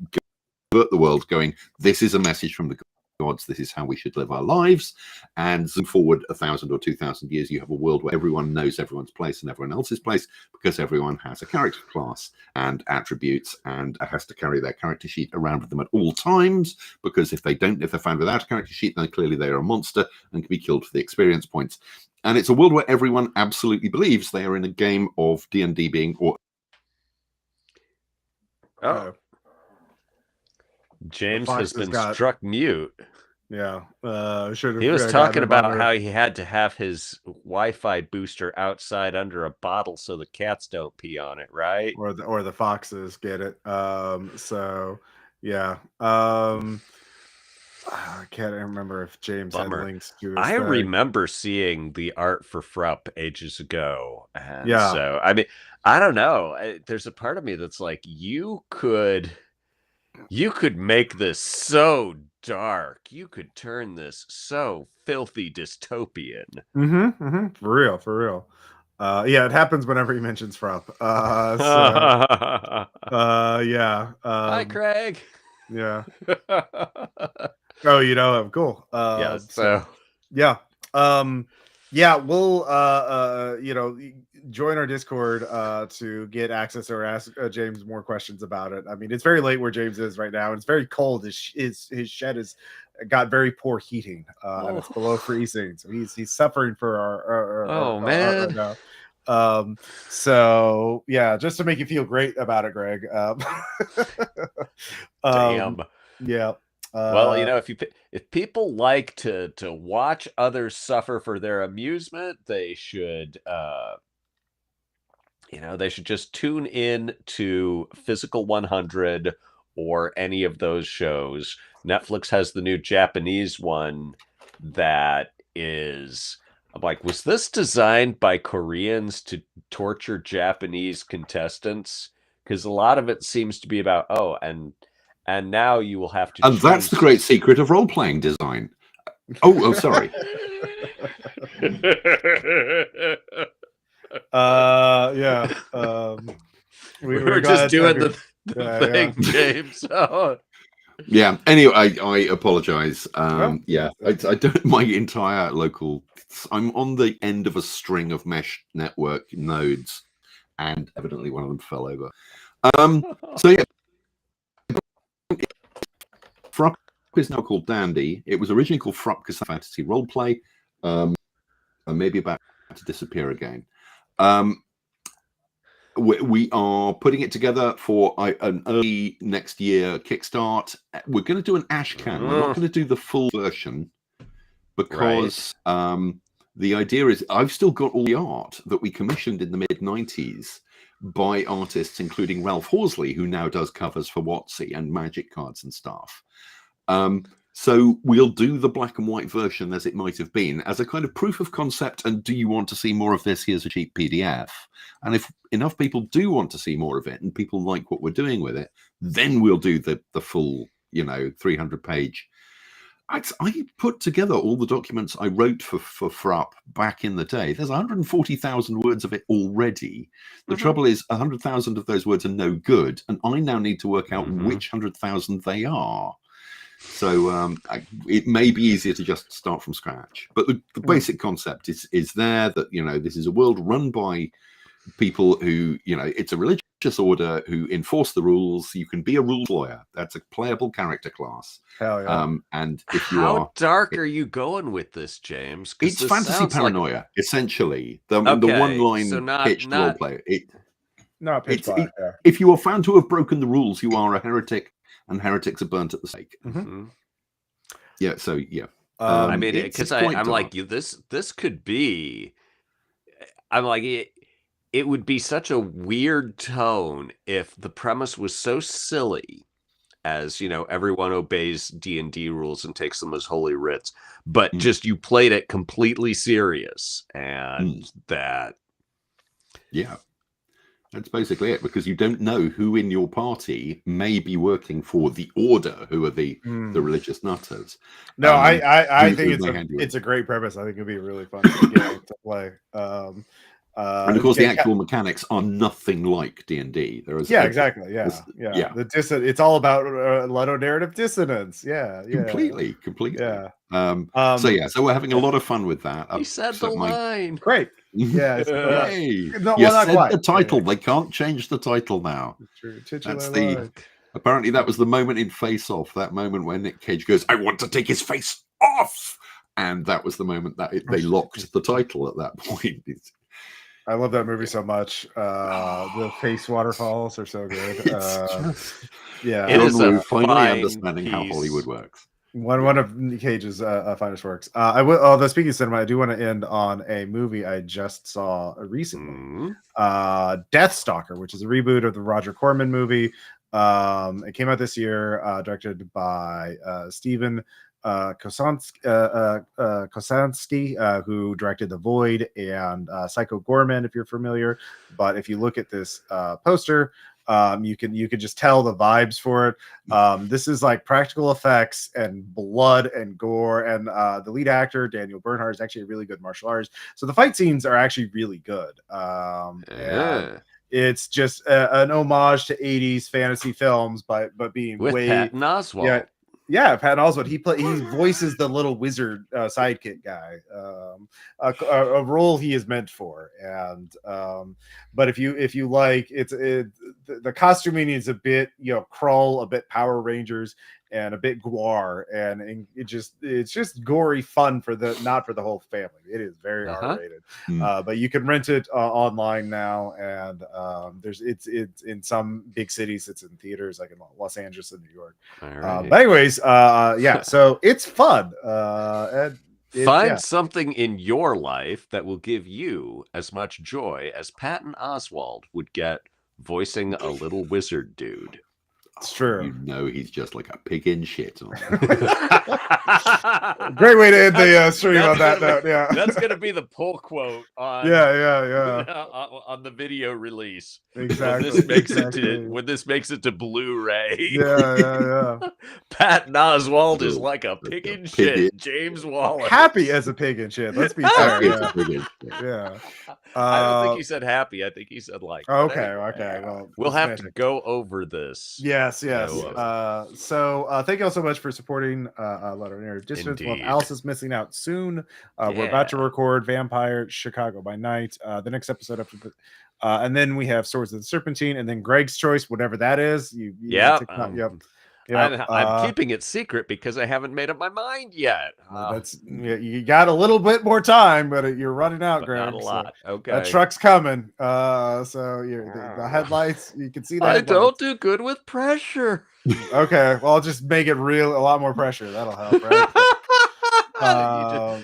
convert the world, going, this is a message from the gods, this is how we should live our lives. And zoom forward 1,000 or 2,000 years, you have a world where everyone knows everyone's place and everyone else's place, because everyone has a character class and attributes and has to carry their character sheet around with them at all times, because if they're found without a character sheet, then clearly they are a monster and can be killed for the experience points. And it's a world where everyone absolutely believes they are in a game of D&D being... James has been struck mute. Yeah. He was talking about how he had to have his Wi-Fi booster outside under a bottle so the cats don't pee on it, right? Or the foxes get it. So yeah. I can't remember if James had links to his I thing. remember seeing the art for Frup ages ago. And so, I mean, I don't know. There's a part of me that's like, you could make this so dark. You could turn this so filthy dystopian. For real. Yeah, it happens whenever he mentions Frup. Yeah. Hi, Craig. Yeah. Oh, you know him. Cool. Yeah. So yeah. Yeah, we'll join our Discord to get access or ask James more questions about it. I mean, it's very late where James is right now, and it's very cold. His shed has got very poor heating, and it's below freezing, so he's suffering for our man. right now. So yeah, just to make you feel great about it, Greg. Damn. Yeah. Well, you know, if people like to watch others suffer for their amusement, they should they should just tune in to Physical 100 or any of those shows. Netflix has the new Japanese one that is, I'm like, was this designed by Koreans to torture Japanese contestants? Because a lot of it seems to be about, and now you will have to. And that's the great secret of role-playing design. Oh, sorry. Yeah. We were just doing the thing, James. Yeah. Anyway, I apologize. Yeah, I don't. My entire local. I'm on the end of a string of mesh network nodes, and evidently one of them fell over. So yeah. Frup is now called Dandy. It was originally called Frup because fantasy roleplay, and maybe about to disappear again. We are putting it together for an early next year kickstart. We're going to do an Ashcan. We're not going to do the full version because the idea is I've still got all the art that we commissioned in the mid-90s by artists including Ralph Horsley, who now does covers for WotC and Magic cards and stuff. So we'll do the black and white version as it might have been as a kind of proof of concept. And do you want to see more of this? Here's a cheap PDF. And if enough people do want to see more of it and people like what we're doing with it, then we'll do the full, 300-page. I put together all the documents I wrote for Frup back in the day. There's 140,000 words of it already. The trouble is 100,000 of those words are no good. And I now need to work out which 100,000 they are. So it may be easier to just start from scratch. But the basic concept is there that, this is a world run by people who, it's a religious order who enforce the rules. You can be a rules lawyer. That's a playable character class. Hell yeah. And if you How dark are you going with this, James? It's fantasy paranoia, essentially. The one-line pitched roleplay. If you are found to have broken the rules, you are a heretic, and heretics are burnt at the stake. Yeah. So yeah. I mean, because I'm like, this could be. I'm like, it would be such a weird tone if the premise was so silly as, everyone obeys D&D rules and takes them as holy writs, but just you played it completely serious and that. Yeah. That's basically it, because you don't know who in your party may be working for the Order, who are the religious nutters. No, I think it's a great premise. I think it'd be a really fun game to play. And of course, the actual mechanics are nothing like D&D. There is exactly. Yeah. It's all about ludonarrative dissonance. Yeah. Completely. Yeah. So we're having a lot of fun with that. He said the line. Great. Yeah. Hey, the title. They can't change the title now. That's apparently that was the moment in Face Off. That moment when Nick Cage goes, "I want to take his face off," and that was the moment that they locked the title at that point. I love that movie so much. The face waterfalls are so good. It is finally understanding how Hollywood works. One of Cage's finest works. Although speaking of cinema, I do want to end on a movie I just saw recently. Deathstalker, which is a reboot of the Roger Corman movie. It came out this year, directed by Steven Kosansky, who directed The Void and Psycho Gorman, if you're familiar. But if you look at this poster, you can just tell the vibes for it. This is like practical effects and blood and gore, and the lead actor Daniel Bernhardt is actually a really good martial artist, so the fight scenes are actually really good. And it's just an homage to 80s fantasy films, but being with Patton Oswalt. Yeah, Patton Oswalt. He voices the little wizard sidekick guy, a role he is meant for. And but if you like, the costuming is a bit Krull, a bit Power Rangers, and a bit Gwar, and it's just gory fun not for the whole family. It is very R-rated, but you can rent it online now, and it's in some big cities. It's in theaters like in Los Angeles and New York. But anyways, so it's fun. Find something in your life that will give you as much joy as Patton Oswalt would get voicing a little wizard dude. It's true. He's just like a pig in shit. Great way to end the stream on that note. Yeah, that's gonna be the pull quote on on the video release. Exactly. When this makes it to Blu-ray. Yeah. Patton Oswalt is like a pig in shit. James Wallace. Happy as a pig in shit. Let's be fair. Yeah. I don't think he said happy. I think he said like. Okay. Well, we'll have to go over this. Yes. So thank you all so much for supporting Ludonarrative Dissidents. Well, Alice is missing out soon. We're about to record Vampire Chicago by Night, the next episode after the, and then we have Swords of the Serpentine, and then Greg's Choice, whatever that is. I'm keeping it secret because I haven't made up my mind yet. You got a little bit more time, but you're running out, Greg. Not a lot. Okay, that truck's coming. So the headlights, you can see that. I don't do good with pressure. Okay, well, I'll just make it a lot more pressure. That'll help, right?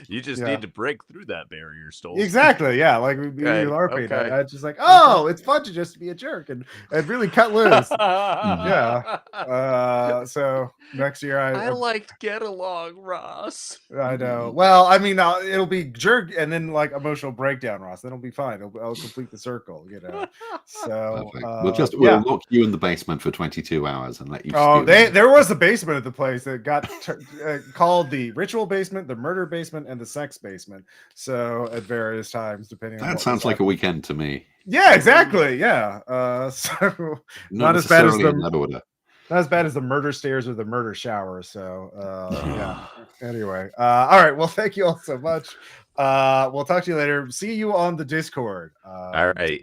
You just need to break through that barrier, Stoll. Exactly, yeah. Like we LARPing. I just like, it's fun to just be a jerk and really cut loose. So next year, I liked Get Along, Ross. I know. Well, I mean, it'll be jerk and then like emotional breakdown, Ross. Then it'll be fine. I'll complete the circle. So we'll lock you in the basement for 22 hours and let you. There was a basement at the place that got called the ritual basement, the murder basement, and the sex basement. So at various times, depending on that sounds like a weekend to me. Yeah, exactly. Yeah. So not as bad as the not as bad as the murder stairs or the murder shower. So Anyway, all right. Well, thank you all so much. We'll talk to you later. See you on the Discord. All right.